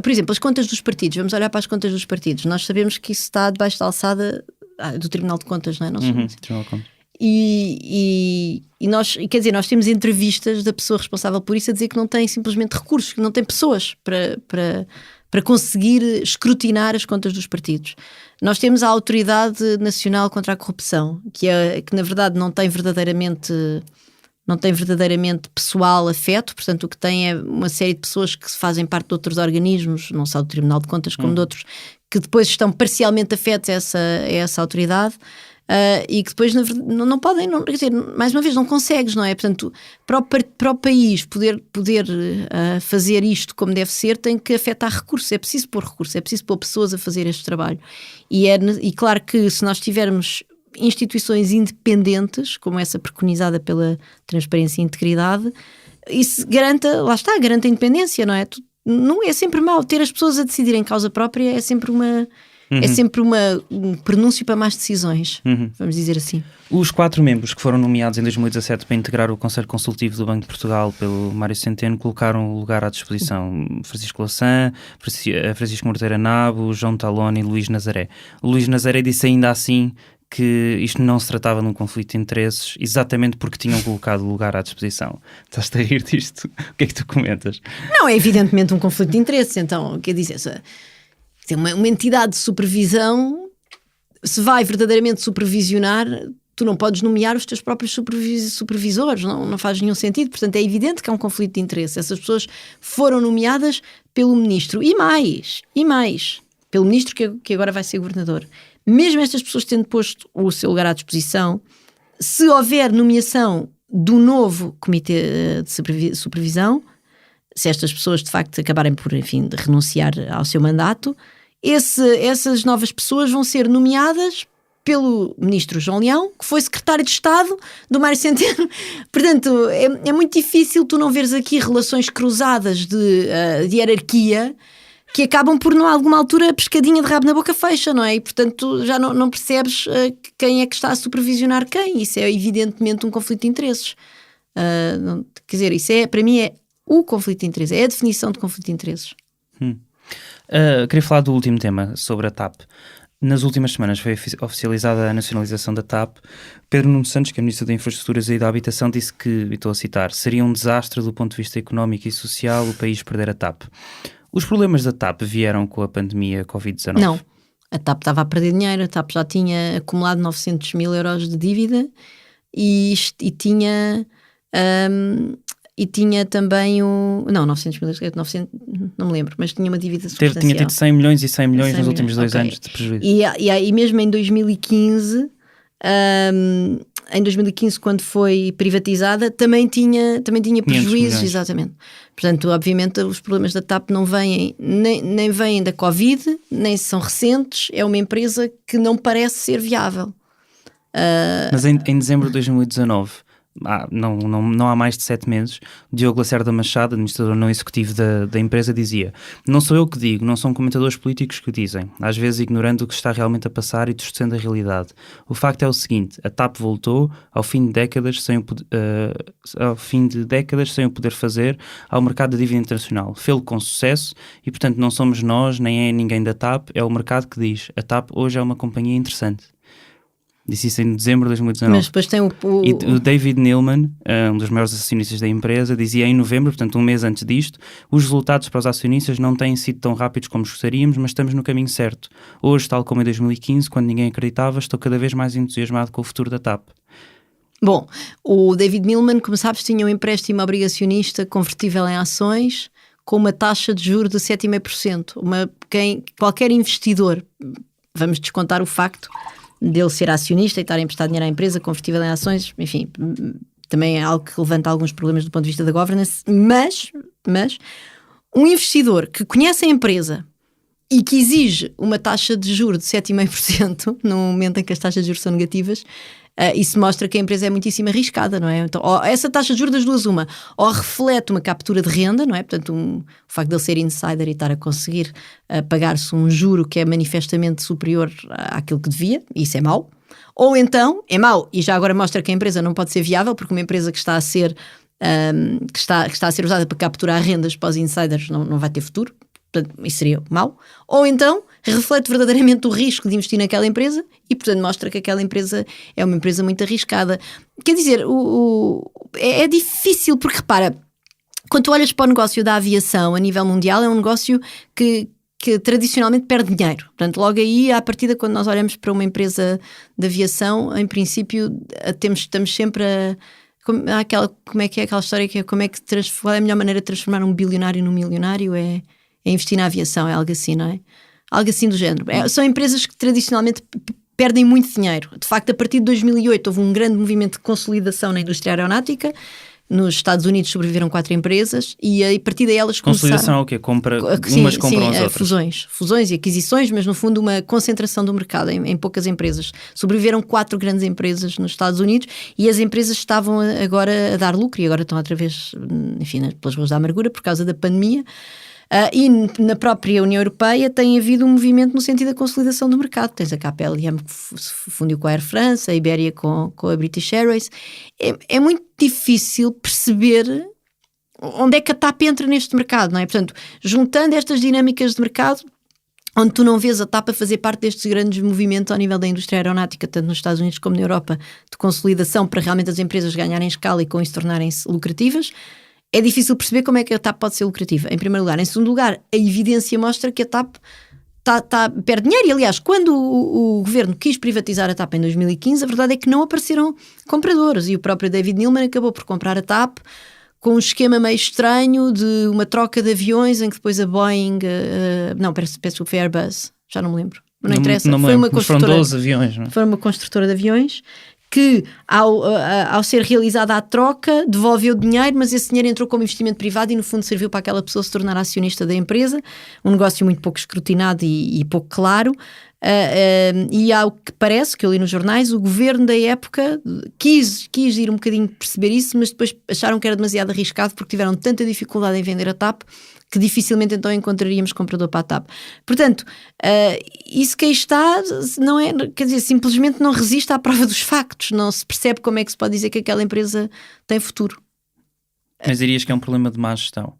por exemplo, as contas dos partidos, vamos olhar para as contas dos partidos, nós sabemos que isso está debaixo da alçada do Tribunal de Contas, não é? Tribunal de Contas. E nós, quer dizer, nós temos entrevistas da pessoa responsável por isso a dizer que não tem simplesmente recursos, que não tem pessoas para conseguir escrutinar as contas dos partidos. Nós temos a Autoridade Nacional contra a Corrupção, que na verdade não tem verdadeiramente pessoal afeto, portanto o que tem é uma série de pessoas que fazem parte de outros organismos, não só do Tribunal de Contas como de outros, que depois estão parcialmente afetos a essa autoridade. E que depois não podem, quer dizer, mais uma vez não consegues, não é? Portanto, para o país poder fazer isto como deve ser, tem que afetar recursos, é preciso pôr recursos, é preciso pôr pessoas a fazer este trabalho, e claro que se nós tivermos instituições independentes, como essa preconizada pela transparência e integridade, isso garante a independência, não é? Não é sempre mau, ter as pessoas a decidirem causa própria é sempre um prenúncio para mais decisões, vamos dizer assim. Os 4 membros que foram nomeados em 2017 para integrar o Conselho Consultivo do Banco de Portugal pelo Mário Centeno colocaram o lugar à disposição: Francisco Louçã, Francisco Morteira Nabo, João Taloni e Luís Nazaré. O Luís Nazaré disse ainda assim que isto não se tratava de um conflito de interesses, exatamente porque tinham colocado o lugar à disposição. Estás-te a rir disto? O que é que tu comentas? Não, é evidentemente um conflito de interesses, então, quer dizer, uma entidade de supervisão, se vai verdadeiramente supervisionar, tu não podes nomear os teus próprios supervisores, não faz nenhum sentido. Portanto, é evidente que há um conflito de interesse. Essas pessoas foram nomeadas pelo ministro e mais, pelo ministro que agora vai ser governador. Mesmo estas pessoas tendo posto o seu lugar à disposição, se houver nomeação do novo comitê de supervisão, se estas pessoas de facto acabarem por, enfim, de renunciar ao seu mandato, essas novas pessoas vão ser nomeadas pelo ministro João Leão, que foi secretário de Estado do Mário Centeno. Portanto, é muito difícil tu não veres aqui relações cruzadas de hierarquia que acabam por, não, a alguma altura, a pescadinha de rabo na boca fecha, não é? E, portanto, já não percebes quem é que está a supervisionar quem. Isso é evidentemente um conflito de interesses. Quer dizer, isso para mim é o conflito de interesses, é a definição de conflito de interesses. Queria falar do último tema, sobre a TAP. Nas últimas semanas foi oficializada a nacionalização da TAP. Pedro Nuno Santos, que é Ministro das Infraestruturas e da Habitação, disse que, e estou a citar, seria um desastre do ponto de vista económico e social o país perder a TAP. Os problemas da TAP vieram com a pandemia Covid-19? Não, a TAP estava a perder dinheiro, a TAP já tinha acumulado 900 mil euros de dívida e tinha também o... Não, 900 mil, 900, não me lembro, mas tinha uma dívida substancial. Tinha tido 100 milhões e 100 milhões nos últimos 2 anos de prejuízo. E mesmo em 2015, quando foi privatizada, também tinha prejuízos, exatamente. Portanto, obviamente, os problemas da TAP não vêm, nem vêm da Covid, nem são recentes. É uma empresa que não parece ser viável. Mas em dezembro de 2019... não há mais de 7 meses, Diogo Lacerda Machado, administrador não executivo da empresa, dizia: não sou eu que digo, não são comentadores políticos que o dizem, às vezes ignorando o que está realmente a passar e distorcendo a realidade. O facto é o seguinte: a TAP voltou ao fim de décadas sem o poder fazer ao mercado da dívida internacional. Fê-lo com sucesso e, portanto, não somos nós, nem é ninguém da TAP, é o mercado que diz: a TAP hoje é uma companhia interessante. Disse isso em dezembro de 2019. Mas depois tem E o David Neilman, um dos maiores acionistas da empresa, dizia em novembro, portanto um mês antes disto: os resultados para os acionistas não têm sido tão rápidos como gostaríamos, mas estamos no caminho certo. Hoje, tal como em 2015, quando ninguém acreditava, estou cada vez mais entusiasmado com o futuro da TAP. Bom, o David Neilman, como sabes, tinha um empréstimo obrigacionista convertível em ações com uma taxa de juros de 7,5%. Qualquer investidor, vamos descontar o facto dele ser acionista e estar a emprestar dinheiro à empresa convertível em ações, enfim, também é algo que levanta alguns problemas do ponto de vista da governance, mas um investidor que conhece a empresa e que exige uma taxa de juros de 7,5% no momento em que as taxas de juros são negativas, isso mostra que a empresa é muitíssimo arriscada, não é? Então, essa taxa de juros das duas, ou reflete uma captura de renda, não é? Portanto, o facto de ele ser insider e estar a conseguir pagar-se um juro que é manifestamente superior àquilo que devia, isso é mau. Ou então, é mau e já agora mostra que a empresa não pode ser viável, porque uma empresa que está a ser usada para capturar rendas para os insiders não vai ter futuro. Portanto, isso seria mau. Ou então reflete verdadeiramente o risco de investir naquela empresa e, portanto, mostra que aquela empresa é uma empresa muito arriscada. Quer dizer, é difícil, porque repara, quando tu olhas para o negócio da aviação a nível mundial, é um negócio que tradicionalmente perde dinheiro. Portanto, logo aí, à partida, quando nós olhamos para uma empresa de aviação, em princípio, estamos sempre a... Como é que é aquela história que é qual é a melhor maneira de transformar um bilionário num milionário? É investir na aviação, é algo assim, não é? Algo assim do género. São empresas que tradicionalmente perdem muito dinheiro. De facto, a partir de 2008 houve um grande movimento de consolidação na indústria aeronáutica. Nos Estados Unidos sobreviveram 4 empresas e a partir daí elas começaram... Consolidação é o quê? Umas compram as outras? Fusões e aquisições, mas no fundo uma concentração do mercado em poucas empresas. Sobreviveram 4 grandes empresas nos Estados Unidos e as empresas estavam agora a dar lucro e agora estão outra vez, enfim, pelas ruas da amargura por causa da pandemia. E na própria União Europeia tem havido um movimento no sentido da consolidação do mercado. Tens a KPLM que se fundiu com a Air France, a Iberia com a British Airways. É muito difícil perceber onde é que a TAP entra neste mercado, não é? Portanto, juntando estas dinâmicas de mercado, onde tu não vês a TAP a fazer parte destes grandes movimentos ao nível da indústria aeronáutica, tanto nos Estados Unidos como na Europa, de consolidação para realmente as empresas ganharem escala e com isso tornarem-se lucrativas, é difícil perceber como é que a TAP pode ser lucrativa, em primeiro lugar. Em segundo lugar, a evidência mostra que a TAP perde dinheiro. E, aliás, quando o governo quis privatizar a TAP em 2015, a verdade é que não apareceram compradores. E o próprio David Neeleman acabou por comprar a TAP com um esquema meio estranho de uma troca de aviões em que depois a Boeing... peço que foi Airbus, já não me lembro. Não interessa. Não foi uma construtora, foram 12 aviões. Não? Foi uma construtora de aviões que, ao ser realizada a troca, devolveu dinheiro, mas esse dinheiro entrou como investimento privado e, no fundo, serviu para aquela pessoa se tornar acionista da empresa. Um negócio muito pouco escrutinado e pouco claro. E ao que parece, que eu li nos jornais, o governo da época quis ir um bocadinho perceber isso, mas depois acharam que era demasiado arriscado porque tiveram tanta dificuldade em vender a TAP que dificilmente então encontraríamos comprador para a TAP. Portanto, isso que aí está, não é, quer dizer, simplesmente não resiste à prova dos factos, não se percebe como é que se pode dizer que aquela empresa tem futuro. Mas dirias que é um problema de má gestão?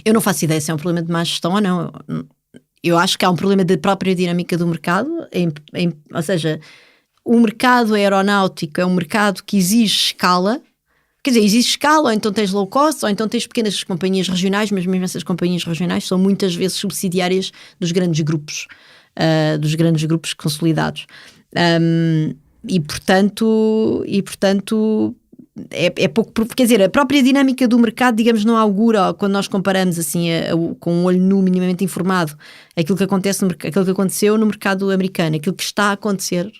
Eu não faço ideia se é um problema de má gestão ou não. Eu acho que há um problema da própria dinâmica do mercado, ou seja, o mercado aeronáutico é um mercado que exige escala. Quer dizer, existe escala, ou então tens low cost, ou então tens pequenas companhias regionais, mas mesmo essas companhias regionais são muitas vezes subsidiárias dos grandes grupos consolidados. E portanto é pouco, quer dizer, a própria dinâmica do mercado, digamos, não augura, quando nós comparamos assim com um olho nu minimamente informado aquilo que aconteceu no mercado americano, aquilo que está a acontecer,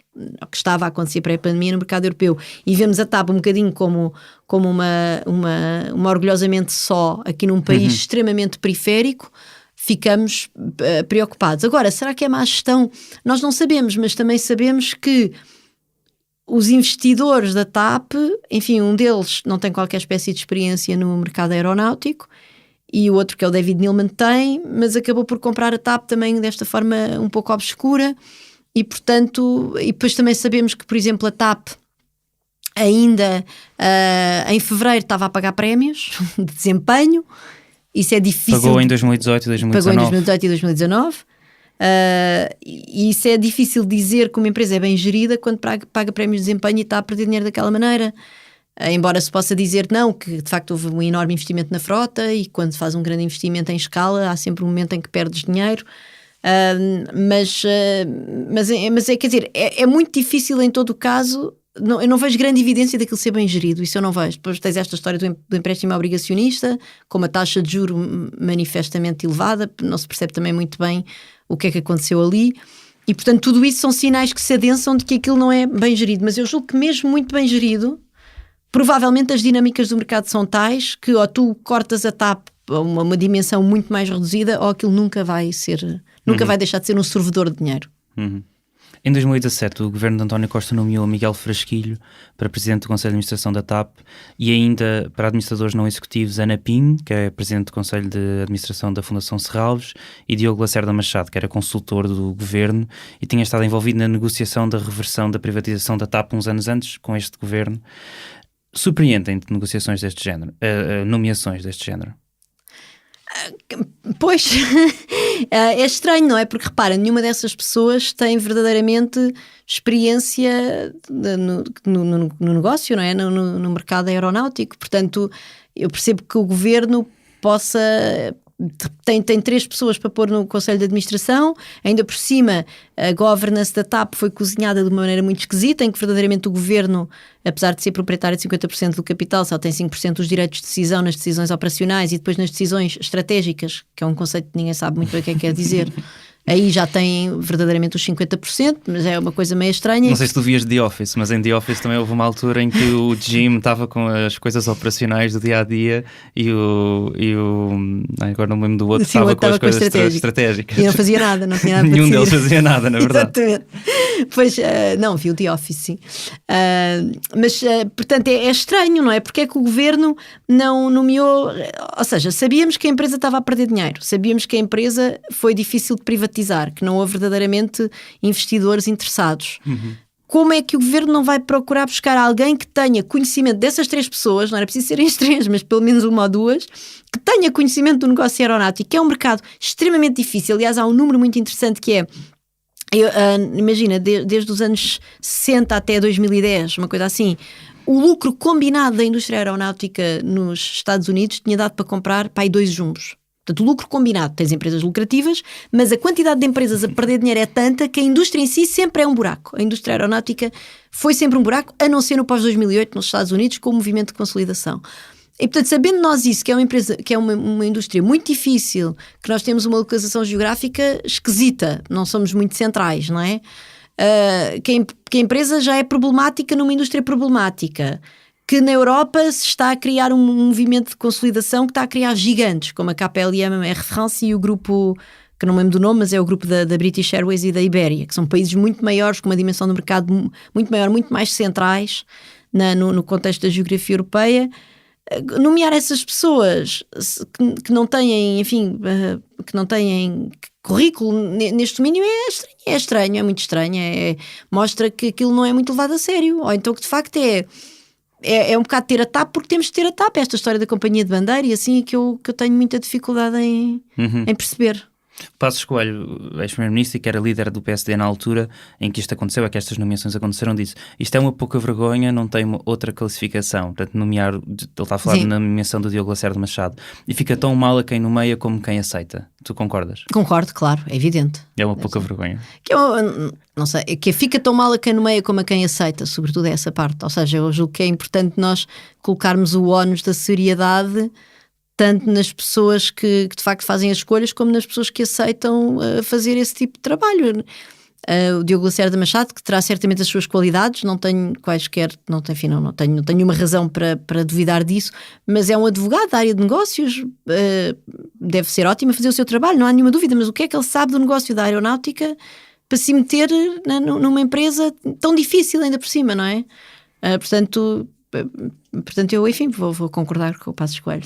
que estava a acontecer pré-pandemia no mercado europeu, e vemos a TAP um bocadinho como uma orgulhosamente só aqui num país extremamente periférico, ficamos preocupados. Agora, será que é má gestão? Nós não sabemos, mas também sabemos que os investidores da TAP, enfim, um deles não tem qualquer espécie de experiência no mercado aeronáutico e o outro, que é o David Neeleman, tem, mas acabou por comprar a TAP também desta forma um pouco obscura e, portanto, e depois também sabemos que, por exemplo, a TAP ainda em fevereiro estava a pagar prémios de desempenho. Isso é difícil. Pagou em 2018 e 2019. Pagou em 2018 e 2019. E isso é difícil dizer que uma empresa é bem gerida quando paga prémios de desempenho e está a perder dinheiro daquela maneira. Embora se possa dizer não, que de facto houve um enorme investimento na frota e quando se faz um grande investimento em escala há sempre um momento em que perdes dinheiro. Mas quer dizer, é muito difícil em todo o caso. Eu não vejo grande evidência daquilo ser bem gerido, isso eu não vejo. Depois tens esta história do empréstimo obrigacionista, com uma taxa de juro manifestamente elevada, não se percebe também muito bem o que é que aconteceu ali, e portanto tudo isso são sinais que se adensam de que aquilo não é bem gerido, mas eu julgo que mesmo muito bem gerido, provavelmente as dinâmicas do mercado são tais que ou tu cortas a TAP a uma dimensão muito mais reduzida ou aquilo nunca vai deixar de ser um sorvedor de dinheiro. Em 2017, o governo de António Costa nomeou Miguel Frasquilho para presidente do Conselho de Administração da TAP e ainda para administradores não executivos Ana Pinho, que é presidente do Conselho de Administração da Fundação Serralves, e Diogo Lacerda Machado, que era consultor do governo e tinha estado envolvido na negociação da reversão da privatização da TAP uns anos antes com este governo. Surpreendem-te negociações deste género, nomeações deste género? Pois, é estranho, não é? Porque repara, nenhuma dessas pessoas tem verdadeiramente experiência no negócio, não é? No mercado aeronáutico. Portanto, eu percebo que o governo possa... Tem 3 pessoas para pôr no Conselho de Administração, ainda por cima a governance da TAP foi cozinhada de uma maneira muito esquisita, em que verdadeiramente o governo, apesar de ser proprietário de 50% do capital, só tem 5% dos direitos de decisão nas decisões operacionais e depois nas decisões estratégicas, que é um conceito que ninguém sabe muito bem o que é que quer dizer. Aí já tem verdadeiramente os 50%, mas é uma coisa meio estranha. Não sei se tu vias The Office, mas em The Office também houve uma altura em que o Jim estava com as coisas operacionais do dia-a-dia e o agora não me lembro do outro, estava com as coisas estratégicas. E não fazia nada, não tinha nada para Nenhum deles fazia nada, na verdade. Exatamente. Pois, não, vi o The Office, sim. Mas, portanto, é estranho, não é? Porque é que o governo não nomeou... Ou seja, sabíamos que a empresa estava a perder dinheiro, sabíamos que a empresa foi difícil de privatizar, que não houve verdadeiramente investidores interessados. Como é que o governo não vai procurar buscar alguém que tenha conhecimento dessas 3 pessoas, não era preciso serem as 3, mas pelo menos uma ou 2, que tenha conhecimento do negócio aeronáutico, que é um mercado extremamente difícil. Aliás, há um número muito interessante que é, imagina, desde os anos 60 até 2010, uma coisa assim, o lucro combinado da indústria aeronáutica nos Estados Unidos tinha dado para comprar 2 jumbos. Portanto, o lucro combinado, tens empresas lucrativas, mas a quantidade de empresas a perder dinheiro é tanta que a indústria em si sempre é um buraco. A indústria aeronáutica foi sempre um buraco, a não ser no pós-2008 nos Estados Unidos, com o movimento de consolidação. E, portanto, sabendo nós isso, que é uma empresa, que é uma indústria muito difícil, que nós temos uma localização geográfica esquisita, não somos muito centrais, não é? Que a empresa já é problemática numa indústria problemática, que na Europa se está a criar um movimento de consolidação que está a criar gigantes, como a KPLM, a Air France e o grupo, que não me lembro do nome, mas é o grupo da British Airways e da Iberia, que são países muito maiores, com uma dimensão do mercado muito maior, muito mais centrais no contexto da geografia europeia. Nomear essas pessoas que não têm, enfim, que não têm currículo neste domínio é estranho, é muito estranho, mostra que aquilo não é muito levado a sério, ou então que de facto é um bocado ter a TAP, porque temos de ter a TAP, esta história da companhia de bandeira, e assim é que eu tenho muita dificuldade em perceber. Passos Coelho, ex-primeiro-ministro e que era líder do PSD na altura em que isto aconteceu, é que estas nomeações aconteceram, disse: isto é uma pouca vergonha, não tem uma outra classificação. Portanto, nomear, ele está a falar na nomeação do Diogo Lacerda Machado, e fica tão mal a quem nomeia como quem aceita. Tu concordas? Concordo, claro, é evidente. É uma pouca vergonha. Não sei, que fica tão mal a quem nomeia como a quem aceita, sobretudo essa parte. Ou seja, eu julgo que é importante nós colocarmos o ónus da seriedade tanto nas pessoas que de facto fazem as escolhas, como nas pessoas que aceitam fazer esse tipo de trabalho. O Diogo Lacerda Machado, que terá certamente as suas qualidades, não tenho quaisquer, não tenho nenhuma razão para duvidar disso, mas é um advogado da área de negócios, deve ser ótimo a fazer o seu trabalho, não há nenhuma dúvida, mas o que é que ele sabe do negócio da aeronáutica para se meter numa empresa tão difícil ainda por cima, não é? Portanto, eu, enfim, vou concordar com o Passos Coelho.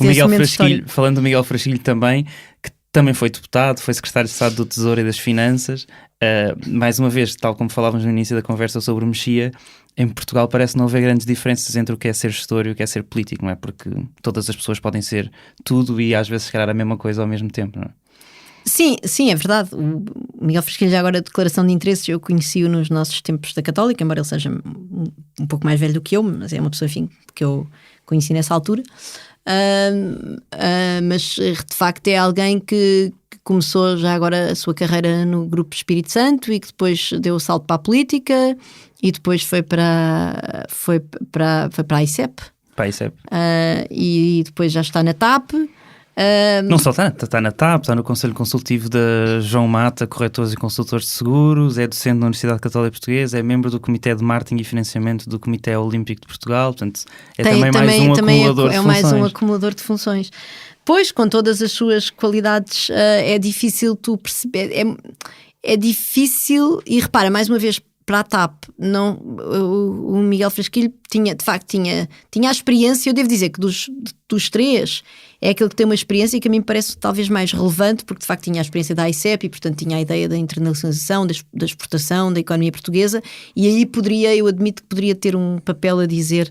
O Miguel Frasquilho, falando do Miguel Frasquilho também, que também foi deputado, foi secretário de Estado do Tesouro e das Finanças. Mais uma vez, tal como falávamos no início da conversa sobre o Mexia, em Portugal parece não haver grandes diferenças entre o que é ser gestor e o que é ser político, não é? Porque todas as pessoas podem ser tudo e às vezes se calhar a mesma coisa ao mesmo tempo, não é? Sim, é verdade. O Miguel Frasquilho, já agora, a declaração de interesses, eu conheci-o nos nossos tempos da Católica, embora ele seja um pouco mais velho do que eu, mas é uma pessoa, enfim, que eu conheci nessa altura. Mas de facto é alguém que começou já agora a sua carreira no Grupo Espírito Santo e que depois deu o salto para a política e depois foi para a ICEP. Para a ICEP. E depois já está na TAP. Não só está na TAP, está no Conselho Consultivo da João Mata, corretores e consultores de seguros, é docente na Universidade Católica Portuguesa, é membro do Comitê de Marketing e Financiamento do Comitê Olímpico de Portugal, portanto também mais um acumulador de funções. É mais um acumulador de funções. Pois, com todas as suas qualidades, é difícil tu perceber, é difícil, e repara, mais uma vez, para a TAP, o Miguel Frasquilho tinha a experiência. Eu devo dizer que dos três é aquele que tem uma experiência que a mim parece talvez mais relevante, porque de facto tinha a experiência da ICEP e portanto tinha a ideia da internacionalização, da exportação, da economia portuguesa, e aí eu admito que poderia ter um papel a dizer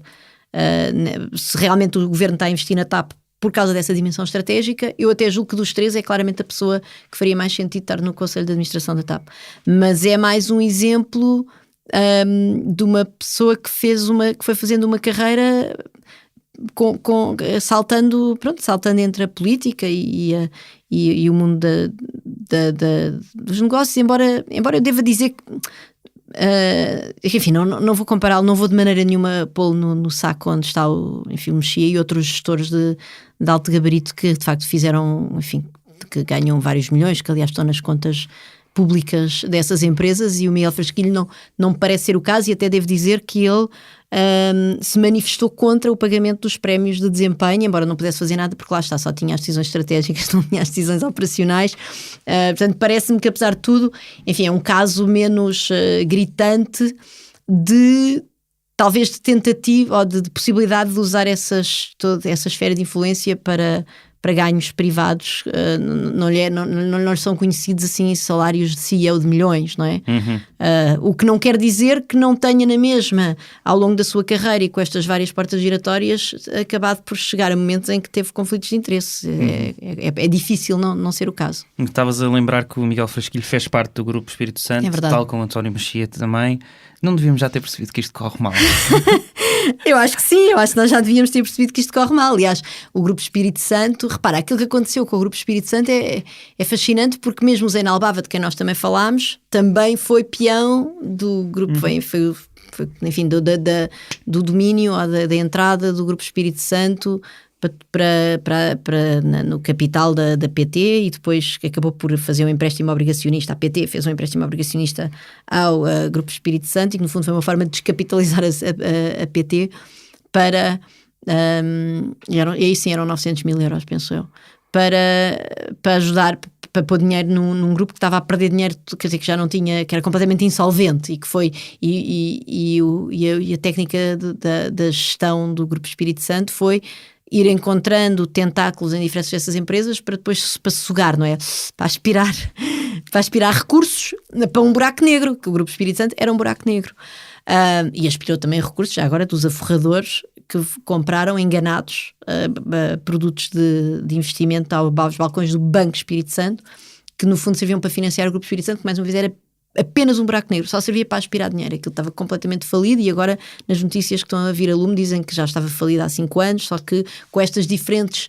se realmente o governo está a investir na TAP por causa dessa dimensão estratégica. Eu até julgo que dos três é claramente a pessoa que faria mais sentido estar no Conselho de Administração da TAP. Mas é mais um exemplo de uma pessoa que foi fazendo uma carreira saltando entre a política e o mundo dos negócios, embora eu deva dizer que enfim, não vou compará-lo, não vou de maneira nenhuma pô-lo no saco onde está o Mexia e outros gestores de alto gabarito que de facto fizeram, enfim, que ganham vários milhões, que aliás estão nas contas públicas dessas empresas, e o Miguel Frasquilho não me parece ser o caso, e até devo dizer que ele se manifestou contra o pagamento dos prémios de desempenho, embora não pudesse fazer nada porque lá está, só tinha as decisões estratégicas, não tinha as decisões operacionais. Portanto, parece-me que apesar de tudo, enfim, é um caso menos gritante talvez de tentativa ou de possibilidade de usar toda essa esfera de influência para ganhos privados. Não lhes são conhecidos assim salários de CEO de milhões, não é? O que não quer dizer que não tenha na mesma, ao longo da sua carreira e com estas várias portas giratórias, acabado por chegar a momentos em que teve conflitos de interesse. É difícil não ser o caso. Estavas a lembrar que o Miguel Frasquilho fez parte do Grupo Espírito Santo, tal como o António Mexia também. Não devíamos já ter percebido que isto corre mal? Eu acho que sim, eu acho que nós já devíamos ter percebido que isto corre mal. Aliás, o Grupo Espírito Santo, repara, aquilo que aconteceu com o Grupo Espírito Santo é fascinante, porque mesmo o Zé Nalbava, de quem nós também falámos, também foi peão do grupo, foi enfim, do domínio ou da entrada do Grupo Espírito Santo no capital da PT, e depois acabou por fazer um empréstimo obrigacionista. A PT fez um empréstimo obrigacionista ao Grupo Espírito Santo, e que no fundo foi uma forma de descapitalizar a PT para e aí sim eram 900 mil euros, penso eu, para ajudar, para pôr dinheiro num grupo que estava a perder dinheiro, quer dizer, que já não tinha, que era completamente insolvente, e que foi e a técnica da gestão do Grupo Espírito Santo foi ir encontrando tentáculos em diferentes dessas empresas para depois para sugar, não é? Para aspirar recursos para um buraco negro, que o Grupo Espírito Santo era um buraco negro. E aspirou também recursos, já agora, dos aforradores que compraram enganados produtos de investimento aos balcões do Banco Espírito Santo, que no fundo serviam para financiar o Grupo Espírito Santo, que mais uma vez era apenas um buraco negro, só servia para aspirar dinheiro. Aquilo estava completamente falido, e agora nas notícias que estão a vir a lume dizem que já estava falido há 5 anos, só que com estas diferentes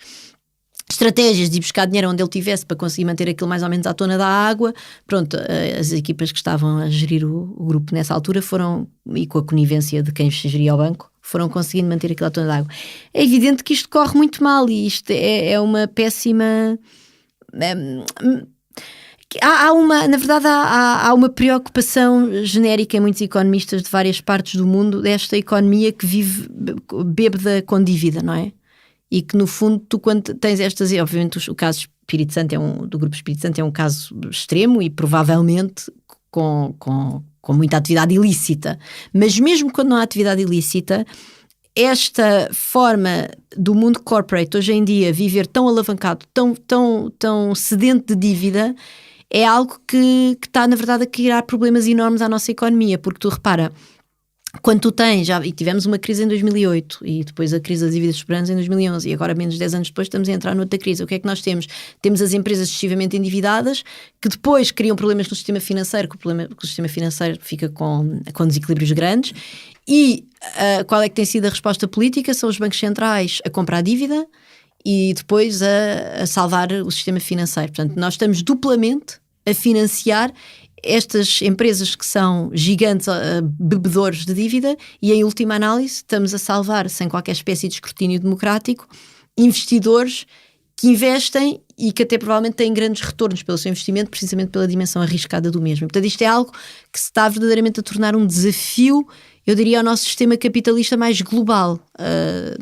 estratégias de ir buscar dinheiro onde ele tivesse para conseguir manter aquilo mais ou menos à tona da água, pronto, as equipas que estavam a gerir o grupo nessa altura foram, e com a conivência de quem geria o banco, foram conseguindo manter aquilo à tona da água. É evidente que isto corre muito mal, e isto é uma péssima... Na verdade há uma preocupação genérica em muitos economistas de várias partes do mundo desta economia que vive bêbada com dívida, não é? E que no fundo tu, quando tens estas, obviamente o caso Espírito Santo do Grupo Espírito Santo é um caso extremo e provavelmente com muita atividade ilícita, mas mesmo quando não há atividade ilícita, esta forma do mundo corporate hoje em dia viver tão alavancado, tão sedento de dívida, é algo que está, na verdade, a criar problemas enormes à nossa economia, porque tu repara, quando tu tens, e tivemos uma crise em 2008 e depois a crise das dívidas soberanas em 2011, e agora menos de 10 anos depois estamos a entrar noutra crise. O que é que nós temos? Temos as empresas excessivamente endividadas que depois criam problemas no sistema financeiro, que o sistema financeiro fica com desequilíbrios grandes, e qual é que tem sido a resposta política? São os bancos centrais a comprar dívida e depois a salvar o sistema financeiro. Portanto, nós estamos duplamente a financiar estas empresas que são gigantes bebedores de dívida, e em última análise estamos a salvar, sem qualquer espécie de escrutínio democrático, investidores que investem e que até provavelmente têm grandes retornos pelo seu investimento, precisamente pela dimensão arriscada do mesmo. Portanto, isto é algo que se está verdadeiramente a tornar um desafio, eu diria, ao nosso sistema capitalista mais global,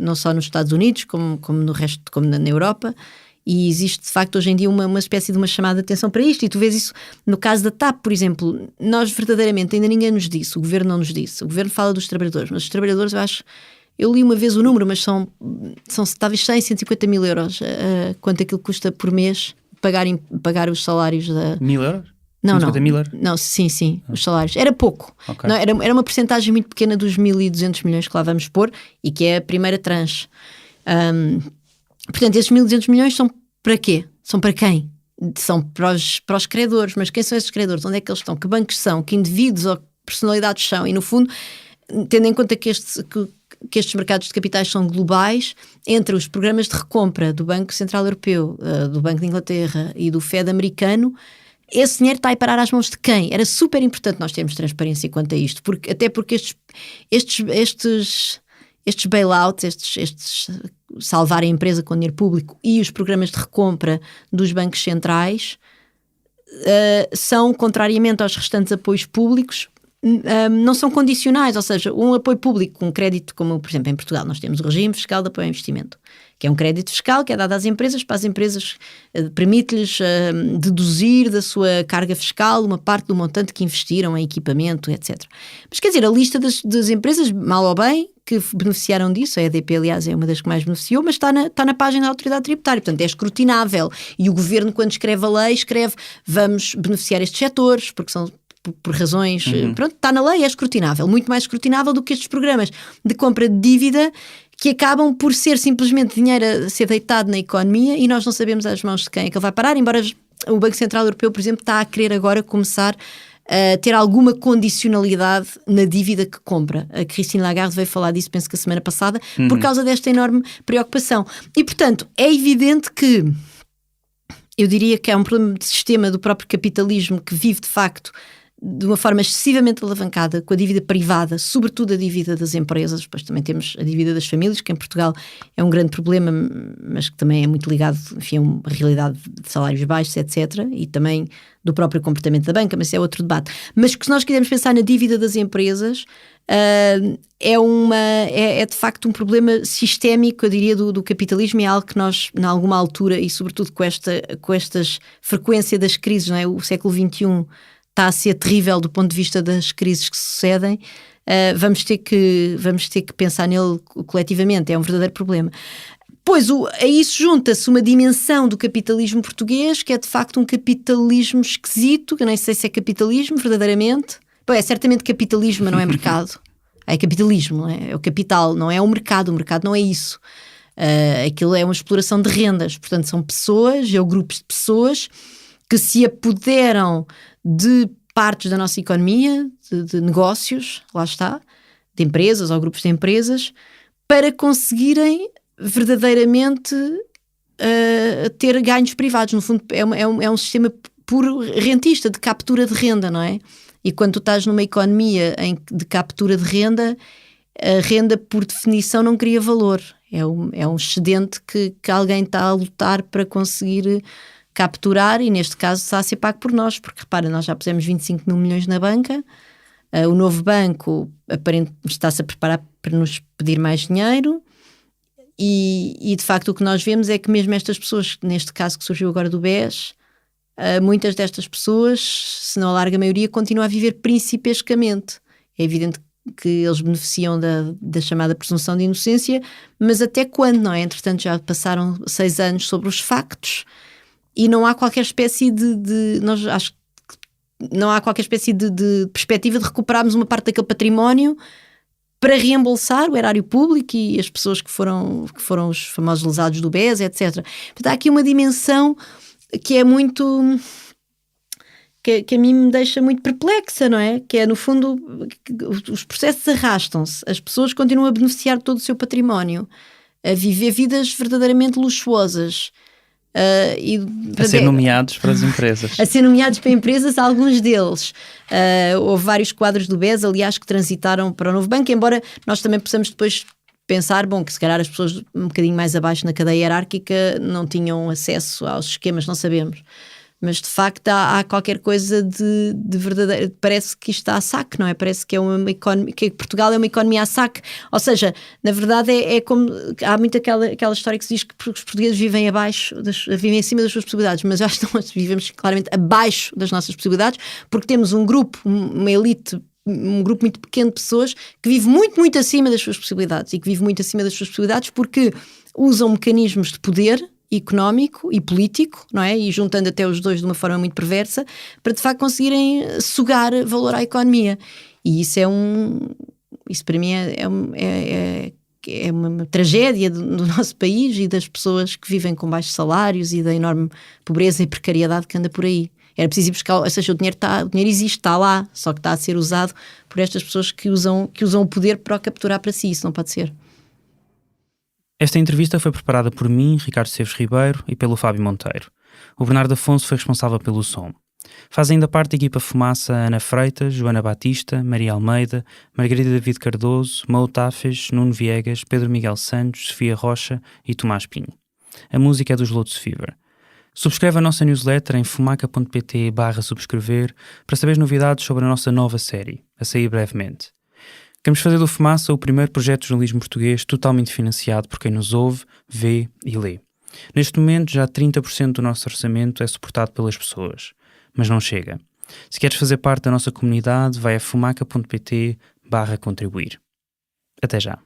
não só nos Estados Unidos, como no resto, como na Europa. E existe, de facto, hoje em dia uma espécie de uma chamada de atenção para isto, e tu vês isso no caso da TAP, por exemplo. Nós verdadeiramente, ainda ninguém nos disse, o Governo não nos disse. O Governo fala dos trabalhadores, mas os trabalhadores, eu li uma vez o número, mas são talvez 100, 150 mil euros, quanto aquilo custa por mês pagar os salários da... 1.000 euros? Não, mil euros? não, sim, os salários. Era pouco. Okay. Não, era uma percentagem muito pequena dos 1.200 milhões que lá vamos pôr, e que é a primeira tranche. Portanto, esses 1.200 milhões são para quê? São para quem? São para os credores. Mas quem são esses credores? Onde é que eles estão? Que bancos são? Que indivíduos ou personalidades são? E no fundo, tendo em conta que estes mercados de capitais são globais, entre os programas de recompra do Banco Central Europeu, do Banco de Inglaterra e do Fed americano, esse dinheiro está a ir parar às mãos de quem? Era super importante nós termos transparência quanto a isto, até porque estes bailouts, estes salvar a empresa com dinheiro público, e os programas de recompra dos bancos centrais são, contrariamente aos restantes apoios públicos, não são condicionais, ou seja, um apoio público, um crédito, como por exemplo em Portugal nós temos o regime fiscal de apoio ao investimento, que é um crédito fiscal que é dado às empresas, para as empresas permite-lhes deduzir da sua carga fiscal uma parte do montante que investiram em equipamento, etc. Mas quer dizer, a lista das empresas, mal ou bem, que beneficiaram disso, a EDP aliás é uma das que mais beneficiou, mas está na página da autoridade tributária, portanto é escrutinável, e o governo, quando escreve a lei, escreve vamos beneficiar estes setores, porque são por razões, pronto, está na lei, é escrutinável, muito mais escrutinável do que estes programas de compra de dívida, que acabam por ser simplesmente dinheiro a ser deitado na economia, e nós não sabemos às mãos de quem é que ele vai parar, embora o Banco Central Europeu, por exemplo, está a querer agora começar ter alguma condicionalidade na dívida que compra. A Christine Lagarde veio falar disso, penso que a semana passada, por causa desta enorme preocupação. E, portanto, é evidente que eu diria que é um problema de sistema do próprio capitalismo que vive, de facto, de uma forma excessivamente alavancada com a dívida privada, sobretudo a dívida das empresas. Depois também temos a dívida das famílias, que em Portugal é um grande problema, mas que também é muito ligado, enfim, a uma realidade de salários baixos, etc. E também do próprio comportamento da banca, mas isso é outro debate. Mas que se nós quisermos pensar na dívida das empresas, é de facto um problema sistémico, eu diria, do capitalismo. É algo que nós, em alguma altura, e sobretudo com esta frequência das crises, não é? O século XXI está a ser terrível do ponto de vista das crises que sucedem, vamos ter que pensar nele coletivamente, é um verdadeiro problema. Pois a isso junta-se uma dimensão do capitalismo português, que é de facto um capitalismo esquisito, que eu nem sei se é capitalismo verdadeiramente. Bom, é certamente capitalismo, mas não é mercado. É capitalismo, não é? É o capital, não é o mercado não é isso. Aquilo é uma exploração de rendas, portanto são pessoas, grupos de pessoas que se apoderam de partes da nossa economia, de negócios, lá está, de empresas ou grupos de empresas, para conseguirem verdadeiramente ter ganhos privados. No fundo, é um sistema puro rentista, de captura de renda, não é? E quando tu estás numa economia de captura de renda, a renda, por definição, não cria valor. É um excedente que alguém está a lutar para conseguir capturar, e neste caso está a ser pago por nós, porque repara, nós já pusemos 25 mil milhões na banca, o novo banco aparentemente está-se a preparar para nos pedir mais dinheiro, e de facto o que nós vemos é que mesmo estas pessoas, neste caso que surgiu agora do BES, muitas destas pessoas, se não a larga maioria, continuam a viver principescamente. É evidente que eles beneficiam da chamada presunção de inocência, mas até quando, não é? Entretanto já passaram 6 anos sobre os factos, e não há qualquer espécie não há qualquer espécie de perspectiva de recuperarmos uma parte daquele património para reembolsar o erário público e as pessoas que foram os famosos lesados do BES, etc. Portanto, há aqui uma dimensão que é muito... que a mim me deixa muito perplexa, não é? Que é, no fundo, os processos arrastam-se, as pessoas continuam a beneficiar de todo o seu património, a viver vidas verdadeiramente luxuosas, a ser nomeados para as empresas. A ser nomeados para empresas, alguns deles. Houve vários quadros do BES, aliás, que transitaram para o novo banco, embora nós também possamos depois pensar, que se calhar as pessoas um bocadinho mais abaixo na cadeia hierárquica não tinham acesso aos esquemas, não sabemos. Mas de facto há qualquer coisa de verdadeiro. Parece que isto está a saque, não é? Parece que é uma economia, que Portugal é uma economia a saque. Ou seja, na verdade é como. Há muito aquela história que se diz que os portugueses vivem vivem acima das suas possibilidades, mas já vivemos claramente abaixo das nossas possibilidades, porque temos um grupo, uma elite, um grupo muito pequeno de pessoas que vive muito, muito acima das suas possibilidades, e que vive muito acima das suas possibilidades porque usam mecanismos de poder económico e político, não é? E juntando até os dois de uma forma muito perversa, para de facto conseguirem sugar valor à economia. E isso isso para mim é uma tragédia do nosso país e das pessoas que vivem com baixos salários e da enorme pobreza e precariedade que anda por aí. Era preciso ir buscar, ou seja, o dinheiro existe, está lá, só que está a ser usado por estas pessoas que usam o poder para o capturar para si. Isso não pode ser. Esta entrevista foi preparada por mim, Ricardo Esteves Ribeiro, e pelo Fábio Monteiro. O Bernardo Afonso foi responsável pelo som. Fazem da parte da equipa Fumaça Ana Freitas, Joana Batista, Maria Almeida, Margarida David Cardoso, Mo Tafes, Nuno Viegas, Pedro Miguel Santos, Sofia Rocha e Tomás Pinho. A música é dos Lotus Fever. Subscreve a nossa newsletter em fumaca.pt/subscrever para saber novidades sobre a nossa nova série, a sair brevemente. Queremos fazer do Fumaça o primeiro projeto de jornalismo português totalmente financiado por quem nos ouve, vê e lê. Neste momento, já 30% do nosso orçamento é suportado pelas pessoas. Mas não chega. Se queres fazer parte da nossa comunidade, vai a fumaca.pt/contribuir. Até já.